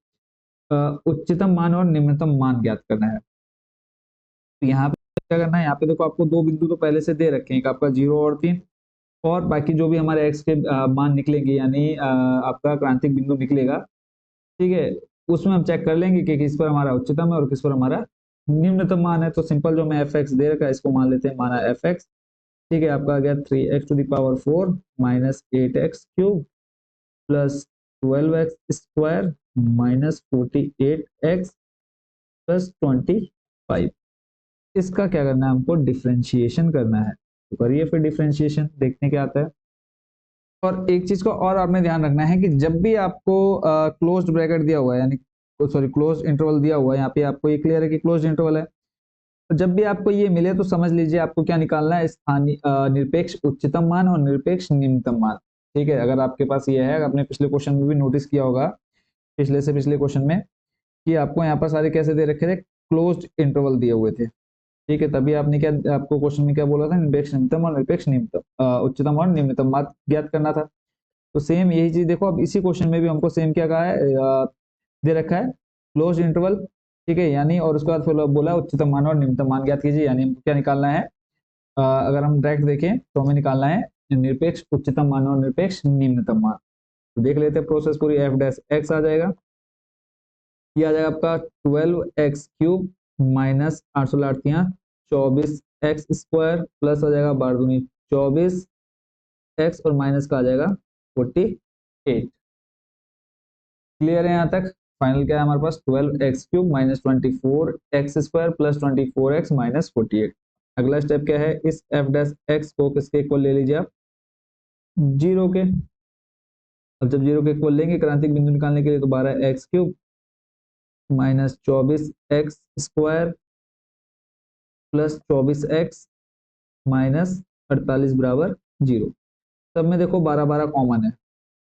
उच्चतम मान और निम्नतम मान ज्ञात करना है। तो यहाँ पे क्या करना है, यहाँ पे देखो आपको दो बिंदु तो पहले से दे रखे हैं, एक आपका 0 और 3, और बाकी जो भी हमारे एक्स के मान निकलेंगे, यानी आपका क्रांतिक बिंदु निकलेगा, ठीक है, उसमें हम चेक कर लेंगे कि किस पर हमारा उच्चतम है और किस पर हमारा निम्नतम मान है। तो सिंपल जो मैं एफ एक्स दे रखा है इसको मान लेते हैं, माना एफ एक्स। ठीक है, आपका आ गया 3x⁴ -8x³ plus 12x² -48x + 25। इसका क्या करना है, हमको डिफ्रेंशिएशन करना है। तो करिए फिर डिफ्रेंशिएशन, देखने क्या आता है। और एक चीज को और आपने ध्यान रखना है कि जब भी आपको क्लोज्ड ब्रैकेट दिया हुआ है, यानी सॉरी क्लोज इंटरवल दिया हुआ है, यहाँ पे आपको ये क्लियर है कि क्लोज इंटरवल है, तो जब भी आपको ये मिले तो समझ लीजिए आपको क्या निकालना है, स्थानीय निरपेक्ष उच्चतम मान और निरपेक्ष निम्नतम मान। ठीक है, अगर आपके पास ये है, आपने पिछले क्वेश्चन में भी नोटिस किया होगा, पिछले से पिछले क्वेश्चन में, कि आपको यहाँ पर सारे कैसे दे रखे थे, क्लोज्ड इंटरवल दिए हुए थे। ठीक है, तभी आपने क्या, आपको क्वेश्चन में क्या बोला था, निरपेक्ष निम्नतम और निरपेक्ष निम्नतम उच्चतम और निम्नतम मान ज्ञात करना था। तो सेम यही चीज देखो, अब इसी क्वेश्चन में भी हमको सेम क्या कहा है, दे रखा है क्लोज इंटरवल। ठीक है, यानी और उसके बाद फिर बोला उच्चतम मान और निम्नतम मान ज्ञात कीजिए, यानी हमको क्या निकालना है, अगर हम डायरेक्ट देखें तो हमें निकालना है निरपेक्ष उच्चतम मान और निरपेक्ष निम्नतम मान। तो देख लेते हैं प्रोसेस पूरी, एफ डैश एक्स आ जाएगा, ये आ जाएगा आपका 12x³ -8 24x² प्लस आ जाएगा 12×24x और माइनस का आ जाएगा 48। क्लियर है यहाँ तक। फाइनल क्या है हमारे पास, 12x³ -24x² प्लस 24x -48। अगला स्टेप क्या है, इस एफ डैश एक्स को किसके इक्वल ले लीजिए आप, 0 के। अब जब 0 के इक्वल लेंगे क्रांतिक बिंदु निकालने के लिए, तो 12x³ -24x² प्लस 24x -48 बराबर 0। सब में देखो 12 12 कॉमन है,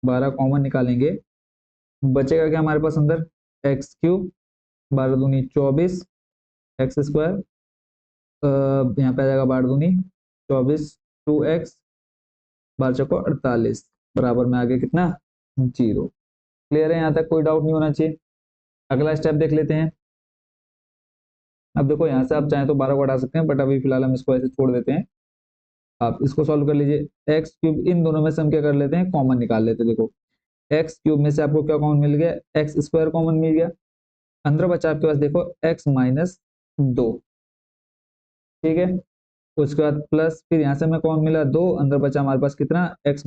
12 कॉमन निकालेंगे, बचेगा क्या हमारे पास अंदर, x³ 12 दूनी 24x², यहाँ पे आ जाएगा 12 दूनी 24 2x 12 चौको 48 बराबर में आगे कितना, 0। क्लियर है, यहाँ तक कोई डाउट नहीं होना चाहिए। अगला स्टेप देख लेते हैं। अब देखो यहाँ से आप चाहें तो 12 को हटा सकते हैं, बट अभी फिलहाल हम इसको ऐसे छोड़ देते हैं। आप इसको सॉल्व कर लीजिए, x³ इन दोनों में से हम क्या कर लेते हैं, कॉमन निकाल लेते हैं। देखो x³ में से आपको क्या कॉमन मिल गया, x² कॉमन मिल गया, अंदर बचा आपके पास देखो x -2। ठीक है, उसके बाद प्लस, फिर यहाँ से हमें कॉमन मिला 2, अंदर बचा हमारे पास कितना, x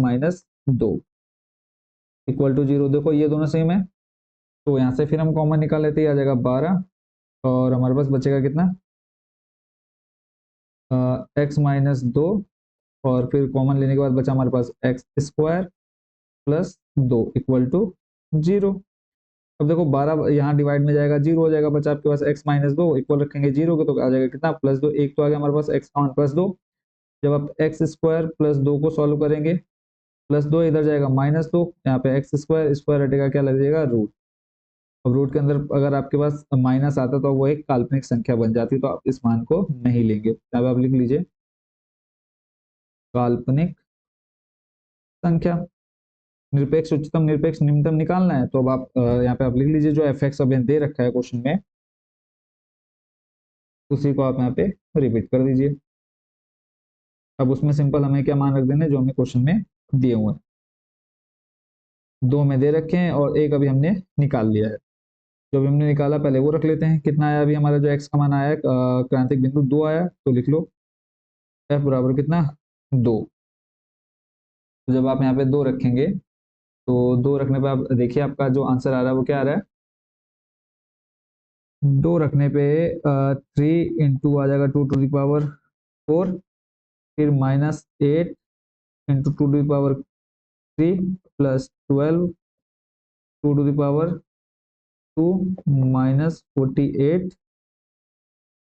2 इक्वल टू 0। देखो ये दोनों सेम है, तो यहाँ से फिर हम कॉमन निकाल लेते हैं, आ जाएगा 12 और हमारे पास बचेगा कितना, x माइनस 2 और फिर कॉमन लेने के बाद बचा हमारे पास X square plus 2 equal to 0। अब देखो 12 यहाँ डिवाइड में जाएगा 0 हो जाएगा, बचा आपके पास x माइनस 2 इक्वल रखेंगे 0 के तो आ जाएगा कितना प्लस 2, एक तो आ गया हमारे पास x का प्लस 2। जब आप एक्स स्क्वायर प्लस 2 को सॉल्व करेंगे, प्लस 2 इधर जाएगा माइनस 2, यहाँ पे एक्स स्क्वायर स्क्वायर हटेगा क्या लग जाएगा रूट। अब रूट के अंदर अगर आपके पास माइनस आता तो वो एक काल्पनिक संख्या बन जाती, तो आप इस मान को नहीं लेंगे। अब आप लिख लीजिए काल्पनिक संख्या। निरपेक्ष उच्चतम निरपेक्ष निम्नतम निकालना है, तो अब आप यहाँ पे आप लिख लीजिए जो एफ एक्स अभी दे रखा है क्वेश्चन में, उसी को आप यहाँ पे रिपीट कर दीजिए। अब उसमें सिंपल हमें क्या मान रख देने जो हमें क्वेश्चन में दिए हुए हैं, 2 में दे रखे हैं और एक अभी हमने निकाल लिया है। जो भी हमने निकाला पहले वो रख लेते हैं। कितना आया अभी हमारा जो एक्स का मान आया, क्रांतिक बिंदु 2 आया, तो लिख लो एफ बराबर कितना 2। तो जब आप यहाँ पे 2 रखेंगे तो 2 रखने पे आप देखिए आपका जो आंसर आ रहा है वो क्या आ रहा है, 2 रखने पे 3 इंटू आ जाएगा 2 टू द पावर 4, फिर minus 8 into 2 to the power 3 plus 12 2 to the power 2 minus 48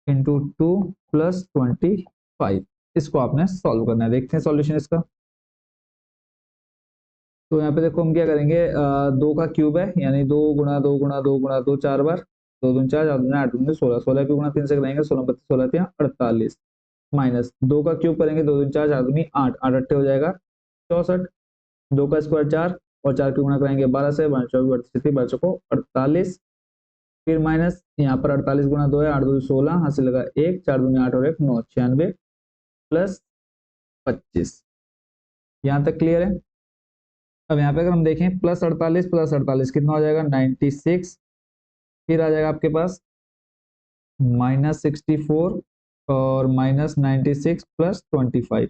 into 2 plus 25। इसको आपने सॉल्व करना है। देखते हैं सॉल्यूशन इसका। तो यहाँ पे देखो हम क्या करेंगे, 2 का क्यूब है यानी 2 गुणा 2 गुणा 2 गुणा 2 4 बार, 2 दूनी 4 4 दूनी 8 दूनी 16, 16 पे गुणा 3 से करेंगे 16 32 16 3 48, माइनस 2 का क्यूब करेंगे 2 दूनी 4 4 दूनी 8 8 अट्ठे हो जाएगा 64, 2 का स्क्वायर 4 और 4 की गुणा कराएंगे 12 से 12 24 32 12 चौको 48, फिर माइनस यहाँ पर 48 गुणा 2 है 8 2 16 हासिल लगा 1 4 दूनी 8 और 1 9 96 प्लस 25। यहाँ तक क्लियर है। अब यहाँ पे अगर हम देखें प्लस 48 कितना हो जाएगा 96, फिर आ जाएगा आपके पास माइनस 64 और माइनस 96 प्लस 25।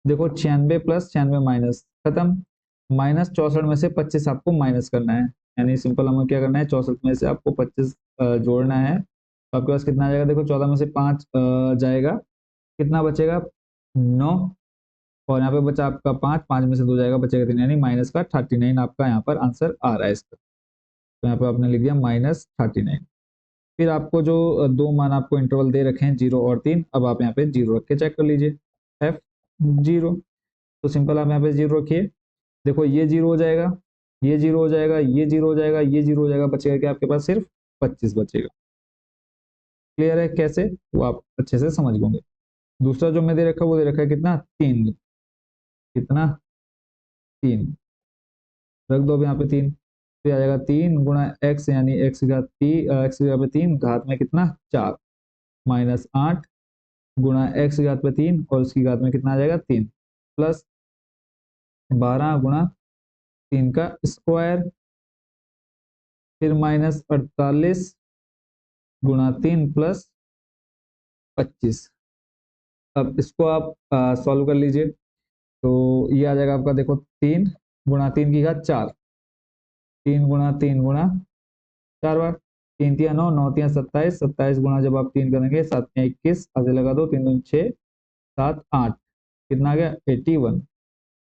देखो 96 प्लस 96 माइनस खत्म, माइनस 64 में से 25 आपको माइनस करना है, यानी सिंपल हमें क्या करना है 64 में से आपको 25 जोड़ना है। तो आपके पास कितना आ जाएगा, देखो 14 में से 5 जाएगा, कितना बचेगा 9, और यहाँ पे बचा आपका 5 5 में से 2 जाएगा बचेगा 3, यानी माइनस का 39 आपका यहाँ पर आंसर आ रहा है इसका। तो यहाँ पे आपने लिख दिया माइनस 39। फिर आपको जो 2 मान आपको इंटरवल दे रखे हैं 0 और 3, अब आप यहाँ पे 0 रख के चेक कर लीजिए एफ 0। तो सिंपल आप यहाँ पे 0 रखिए, देखो ये 0 हो जाएगा, ये 0 हो जाएगा, ये 0 हो जाएगा, ये 0 हो जाएगा, बचेगा क्या आपके पास सिर्फ 25 बचेगा। क्लियर है कैसे, वो आप अच्छे से समझ लेंगे। दूसरा जो मैं दे रखा है वो दे रखा है कितना 3, कितना 3 रख दो अब यहाँ पे 3, फिर आ जाएगा 3 गुणा एक्स यानी एक्स की घात 3 एक्स की घात पे 3 घात में कितना 4 माइनस 8 गुणा एक्स की घात पे 3 और उसकी घात में कितना आ जाएगा 3 प्लस 12 गुणा 3 का स्क्वायर, फिर माइनस 48 गुणा 3 प्लस 25। अब इसको आप सॉल्व कर लीजिए, तो ये आ जाएगा आपका देखो 3 गुणा 3 की घात 4, 3 गुणा 4 बार, 3 तिया 9 9 तिया 27 27 गुणा जब आप 3 करेंगे 7 तिया 21 आगे लगा दो 3 दूनी 6 7 8 कितना आ गया 81,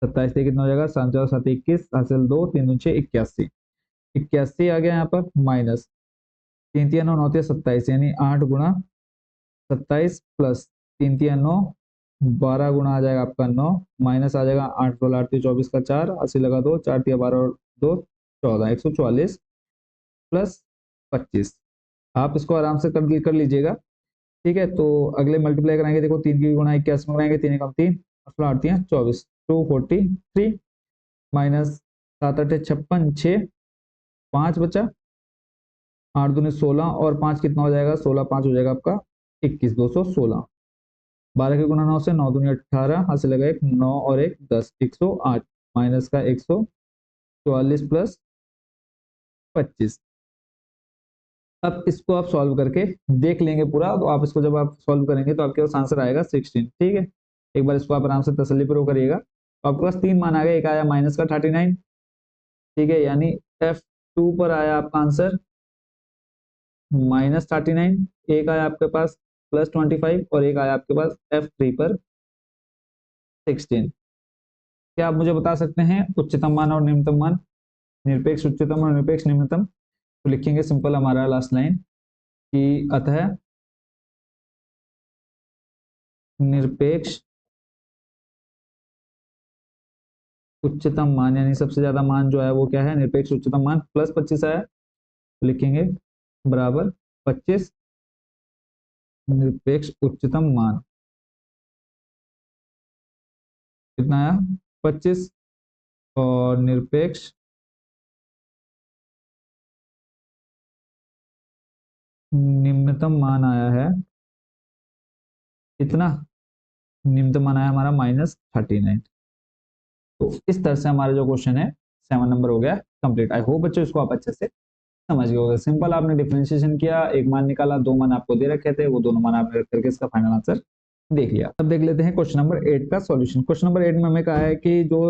27 से कितना हो जाएगा 7 4 7 21 हासिल 2 3 दूनी 6 81 81 आ गया यहाँ पर, माइनस 3 तिया 9 9 तिया 27 यानी 8 गुणा 27 प्लस 3 तिया 9 12 गुणा आ जाएगा आपका 9 माइनस आ जाएगा 8 16 8 24 का 4 80 लगा 2 4 तिया 12 और 2 14 144 प्लस 25। आप इसको आराम से कर लीजिएगा, ठीक है। तो अगले मल्टीप्लाई कराएंगे, देखो 3 की गुणा 81 में कराएंगे 3 कम 3 8 24 243 माइनस 7 8 56 6 5 बचा 8 दूनी 16 और 5 कितना हो जाएगा 16 5 हो जाएगा आपका 21 216, 12 के गुणा 9 से 9 दूनी 18 हासिल लगा 1 9 और 1 10 108 माइनस का 144 प्लस 25। अब इसको आप सॉल्व करके देख लेंगे पूरा, तो आप इसको जब आप सॉल्व करेंगे तो आपके पास आंसर आएगा 16, ठीक है। एक बार इसको आप आराम से तसल्ली पूर्वक करिएगा। तो आपके पास 3 मान आ गए, एक आया माइनस का 39, ठीक है, यानी F2 पर आया आपका आंसर -39, एक आया आपके पास +25 और एक आया आपके पास F3 पर 16। क्या आप मुझे बता सकते हैं उच्चतम मान और निम्नतम मान, निरपेक्ष उच्चतम और निरपेक्ष निम्नतम? तो लिखेंगे सिंपल हमारा लास्ट लाइन कि अतः निरपेक्ष उच्चतम मान, यानी सबसे ज्यादा मान जो है वो क्या है, निरपेक्ष उच्चतम मान +25 आया, तो लिखेंगे बराबर 25 निरपेक्ष उच्चतम मान कितना आया 25, और निरपेक्ष निम्नतम मान आया है कितना, निम्नतम मान आया हमारा -39। तो इस तरह से हमारा जो क्वेश्चन है 7 नंबर हो गया कंप्लीट। आई होप बच्चों इसको आप अच्छे से समझ गए होंगे। सिंपल आपने डिफरेंशिएशन किया, एक मान निकाला, 2 मान आपको दे रखे थे, वो दोनों मान आपने रख करके इसका फाइनल आंसर देख लिया। अब देख लेते हैं क्वेश्चन नंबर 8 का सॉल्यूशन। क्वेश्चन नंबर 8 में हमें कहा है कि जो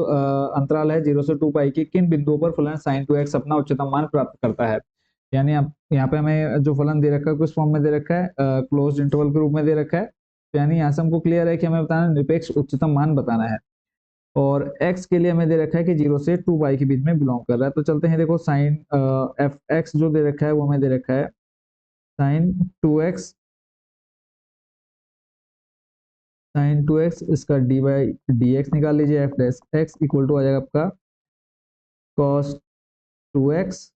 अंतराल है 0 से 2 पाई की किन बिंदुओं पर फलन sin 2x अपना उच्चतम मान प्राप्त करता है। यानी आप यहाँ पे हमें जो फलन दे रखा है किस फॉर्म में दे रखा है, क्लोज्ड इंटरवल के रूप में दे रखा है। तो यानी यहाँ से हमको क्लियर है कि हमें बताना निरपेक्ष उच्चतम मान बताना है, और x के लिए हमें दे रखा है कि 0 से 2 पाई के बीच में बिलोंग कर रहा है। तो चलते हैं, देखो साइन एफ एक्स जो दे रखा है वो हमें दे रखा है साइन 2x, इसका डी बाई डी एक्स निकाल लीजिए, F dash x equal to आ जाएगा आपका कॉस 2x,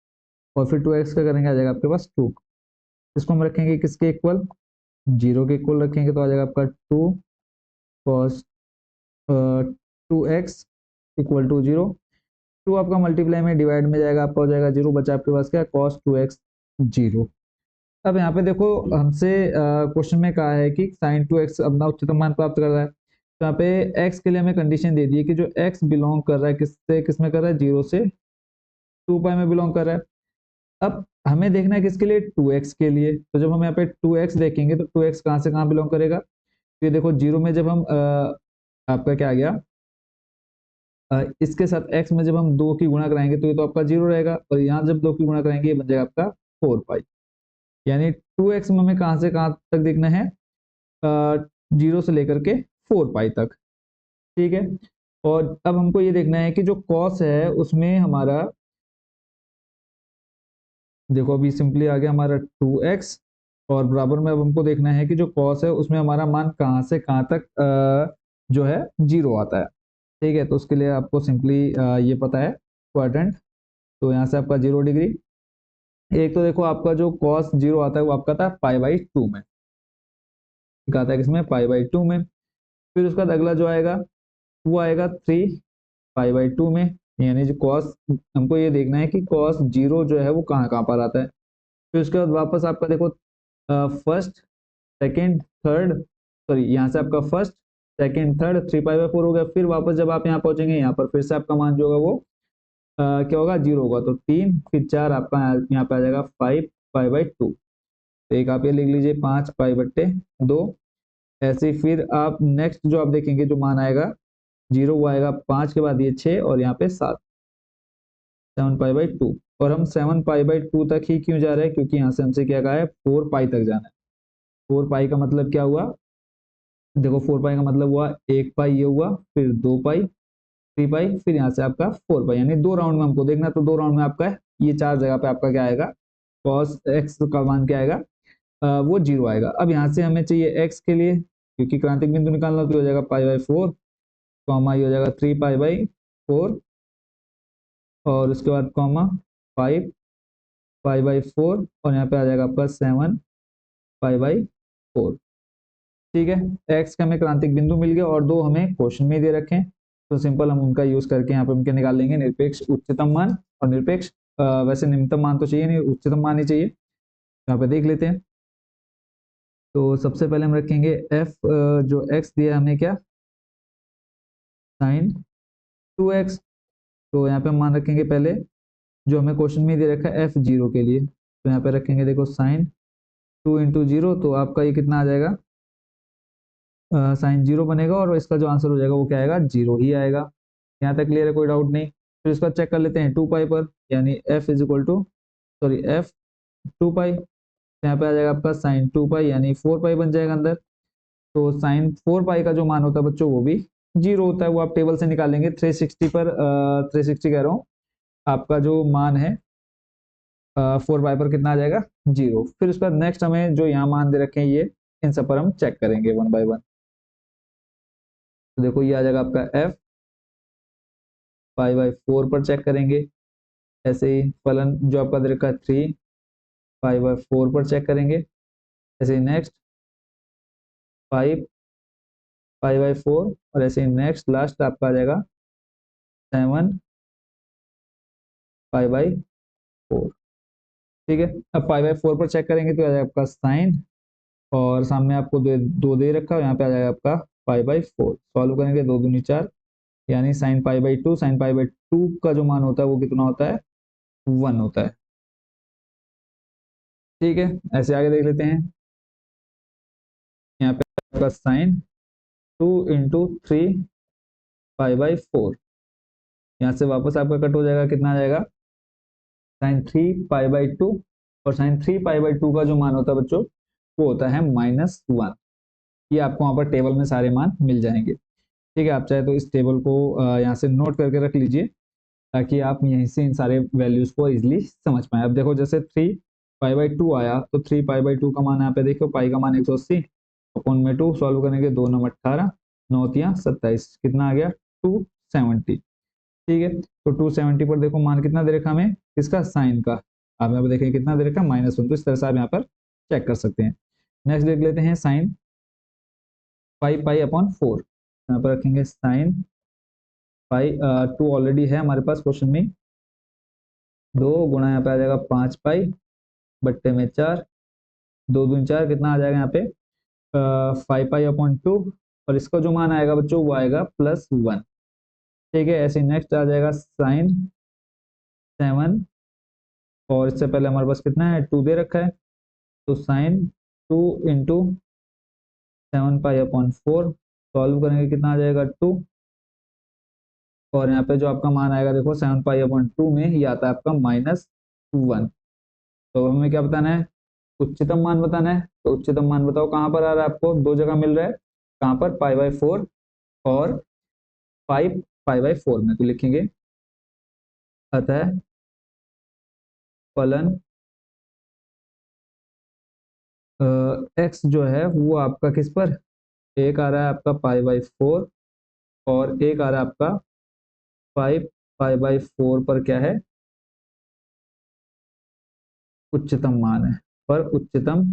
और फिर 2x का करेंगे आ जाएगा आपके पास 2। इसको हम रखेंगे किसके इक्वल, 0 के इक्वल रखेंगे, तो आ जाएगा आपका 2 कॉस 2x इक्वल टू 0। 2 आपका मल्टीप्लाई में डिवाइड में जाएगा, आपका हो जाएगा 0, बचा आपके पास क्या कॉस 2x 0। अब यहाँ पे देखो हमसे क्वेश्चन में कहा है कि साइन 2x अपना उच्चतम मान प्राप्त कर रहा है। तो यहाँ पे x के लिए हमें कंडीशन दे दी है कि जो x बिलोंग कर रहा है किससे, किस में कर रहा है, 0 से 2 पाई में बिलोंग कर रहा है। अब हमें देखना है किसके लिए, 2x के लिए। तो जब हम यहाँ पे 2x देखेंगे तो 2x कहाँ से कहाँ बिलोंग करेगा, तो ये देखो 0 में जब हम आपका क्या आ गया, इसके साथ x में जब हम 2 की गुणा कराएंगे तो ये तो आपका 0 रहेगा, और यहाँ जब 2 की गुणा कराएंगे ये बन जाएगा आपका 4 पाई। यानी 2x में हमें कहाँ से कहाँ तक देखना है, 0 से लेकर के 4 पाई तक, ठीक है। और अब हमको ये देखना है कि जो कॉस है उसमें हमारा, देखो अभी सिंपली आ गया हमारा 2x, और बराबर में अब हमको देखना है कि जो कॉस है उसमें हमारा मान कहाँ से कहाँ तक जो है 0 आता है, ठीक है। तो उसके लिए आपको सिंपली ये पता है क्वाड्रेंट, तो यहाँ से आपका 0 डिग्री, एक तो देखो आपका जो कॉस 0 आता है वो आपका था π/2 में, आता है किसमें, π/2 में। फिर उसका अगला जो आएगा वो आएगा 3π/2 में, यानी जो कॉस, हमको ये देखना है कि कॉस 0 जो है वो कहाँ कहाँ पर आता है। फिर उसके बाद वापस आपका देखो फर्स्ट सेकंड थर्ड, सॉरी यहाँ से आपका फर्स्ट सेकंड थर्ड 3π/4 हो गया। फिर वापस जब आप यहाँ पहुंचेंगे यहाँ पर फिर से आपका मान जो होगा वो क्या होगा, 0 होगा। तो 3 फिर 4 आपका यहाँ पे आ जाएगा 5π/2। तो एक आप ये लिख लीजिए 5π/2। ऐसे ही फिर आप नेक्स्ट जो आप देखेंगे जो मान आएगा 0 वो आएगा 5 के बाद ये 6 और यहाँ पे 7, 7π/2। और हम 7π/2 तक ही क्यों जा रहे हैं, क्योंकि यहाँ से हमसे क्या कहा है 4 पाई तक जाना है। 4 पाई का मतलब क्या हुआ, देखो 4 पाई का मतलब हुआ 1 पाई ये हुआ, फिर 2 पाई 3 पाई, फिर यहाँ से आपका 4 पाई, यानी 2 राउंड में हमको देखना। तो 2 राउंड में आपका ये 4 जगह पे आपका क्या आएगा, कॉस एक्स का मान क्या आएगा, वो 0 आएगा। अब यहाँ से हमें चाहिए एक्स के लिए, क्योंकि क्रांतिक बिंदु निकालना, तो हो जाएगा π/4 कॉमा ये हो जाएगा 3π/4, और उसके बाद कॉमा 5π/4, और यहाँ पे आ जाएगा आपका 7π/4, ठीक है। एक्स का हमें क्रांतिक बिंदु मिल गया और 2 हमें क्वेश्चन में दे रखे हैं, तो सिंपल हम उनका यूज करके यहाँ पे उनके निकाल लेंगे निरपेक्ष उच्चतम मान और निरपेक्ष वैसे निम्नतम मान तो चाहिए नहीं, उच्चतम मान ही चाहिए। यहाँ पे देख लेते हैं। तो सबसे पहले हम रखेंगे f, जो x दिया हमें क्या, साइन 2x। तो यहाँ पे हम मान रखेंगे पहले जो हमें क्वेश्चन में दे रखा है f0 के लिए, तो यहाँ पे रखेंगे देखो साइन 2 इंटू 0, तो आपका ये कितना आ जाएगा, साइन 0 बनेगा, और इसका जो आंसर हो जाएगा वो क्या आएगा, 0 ही आएगा। यहाँ तक क्लियर है, कोई डाउट नहीं। फिर इसका चेक कर लेते हैं 2 पाई पर, यानी f is equal to, sorry f 2 pi, यहाँ पे आ जाएगा आपका साइन 2 पाई, यानी 4 पाई बन जाएगा अंदर। तो साइन 4 पाई का जो मान होता है बच्चों वो भी 0 होता है, वो आप टेबल से निकालेंगे। 360 पर 360 कह रहा हूँ, आपका जो मान है 4 पाई पर कितना आ जाएगा, 0। फिर उसका नेक्स्ट हमें जो यहाँ मान दे रखे हैं ये, इन सब पर हम चेक करेंगे वन बाय वन। तो देखो ये आ जाएगा आपका एफ पाई बाई 4 पर चेक करेंगे। ऐसे ही फलन जो आपका दे रखा है 3 पाई बाई 4 पर चेक करेंगे। ऐसे ही नेक्स्ट 5 पाई बाई 4, और ऐसे ही नेक्स्ट लास्ट आपका आ जाएगा 7 पाई बाई 4। ठीक है, अब पाई बाई 4 पर चेक करेंगे तो आ जाएगा आपका साइन, और सामने आपको दो दे रखा है, यहाँ पे आ जाएगा आपका पाई बाई 4। सॉल्व करेंगे, 2 दूनी 4, यानी sine pi by 2, sine pi by 2 का जो मान होता है वो कितना होता है, 1 होता है। ठीक है, ऐसे आगे देख लेते हैं। यहाँ पे आपका साइन 2 इंटू 3 पाई बाई 4, यहाँ से वापस आपका कट हो जाएगा, कितना आ जाएगा, साइन 3 पाई बाई 2, और साइन 3 पाई बाई 2 का जो मान होता है बच्चों वो होता है -1। ये आपको वहां पर टेबल में सारे मान मिल जाएंगे। ठीक है, आप चाहे तो इस टेबल को यहाँ से नोट करके रख लीजिए, ताकि आप यहीं से इन सारे वैल्यूज को इजिली समझ पाए। अब देखो जैसे 3 पाई बाई 2 आया, तो 3 पाई बाई 2 का मान यहाँ पे देखो, पाई का मान 180 अपॉन में 2, सॉल्व करेंगे, 2 9 18, 9 3 27, कितना आ गया, 270। ठीक है, तो 270 पर देखो मान कितना दे रखा हमें, किसका, साइन का। आप यहाँ पे देखें कितना दे रखा, -1। तो इस तरह से आप यहाँ पर चेक कर सकते हैं। नेक्स्ट देख लेते हैं साइन 5 पाई अपॉन 4, यहाँ पर रखेंगे साइन पाई, 2 ऑलरेडी है हमारे पास क्वेश्चन में, 2 गुणा यहाँ पे आ जाएगा 5 पाई बट्टे में 4, 2 दूनी 4, कितना आ जाएगा यहाँ पे 5 पाई अपॉन 2, और इसका जो मान आएगा बच्चों वो आएगा +1। ठीक है, ऐसे नेक्स्ट आ जाएगा साइन 7, और इससे पहले हमारे पास कितना है, 2 दे रखा है, तो sine 2 into 7 pi upon 4, solve करेंगे, कितना आ जाएगा 2, और यहाँ पे जो आपका मान आएगा देखो 7 पाई अपॉन 2 में ये आता है आपका -1। तो हमें क्या बताना है, उच्चतम मान बताना है। तो उच्चतम मान बताओ कहाँ पर आ रहा है, आपको दो जगह मिल रहा है, कहाँ पर, पाई बाई 4 और 5 पाई बाई 4 में। तो लिखेंगे अतः फलन एक्स जो है वो आपका किस पर, एक आ रहा है आपका पाई बाई 4, और एक आ रहा है आपका 5 पाई बाई 4 पर क्या है, उच्चतम मान है, पर उच्चतम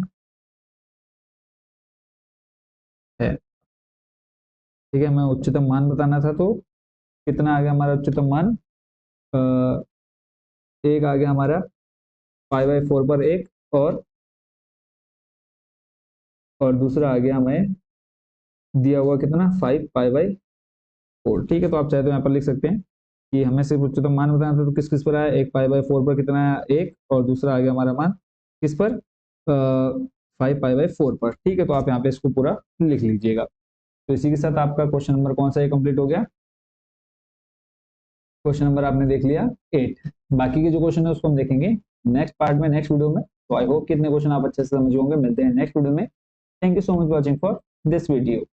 है। ठीक है, मैं उच्चतम मान बताना था, तो कितना आ गया हमारा उच्चतम मान, एक आ गया हमारा पाई बाई 4 पर एक, और दूसरा आ गया हमें दिया हुआ कितना, 5 पाई बाई 4। ठीक है, तो आप चाहे तो यहाँ पर लिख सकते हैं कि हमें सिर्फ उच्चतम मान बताना था, तो किस किस पर आया, एक पाई बाई 4 पर कितना आया, एक, और दूसरा आ गया हमारा मान किस पर, 5 पाई बाई 4 पर। ठीक है, तो आप यहाँ पे इसको पूरा लिख लीजिएगा। तो इसी के साथ आपका क्वेश्चन नंबर कौन सा है, कंप्लीट हो गया। क्वेश्चन नंबर आपने देख लिया 8। बाकी के जो क्वेश्चन है उसको हम देखेंगे नेक्स्ट पार्ट में, नेक्स्ट वीडियो में। तो आई होप कितने क्वेश्चन आप अच्छे से समझ होंगे। मिलते हैं नेक्स्ट वीडियो में। Thank you so much watching for this video.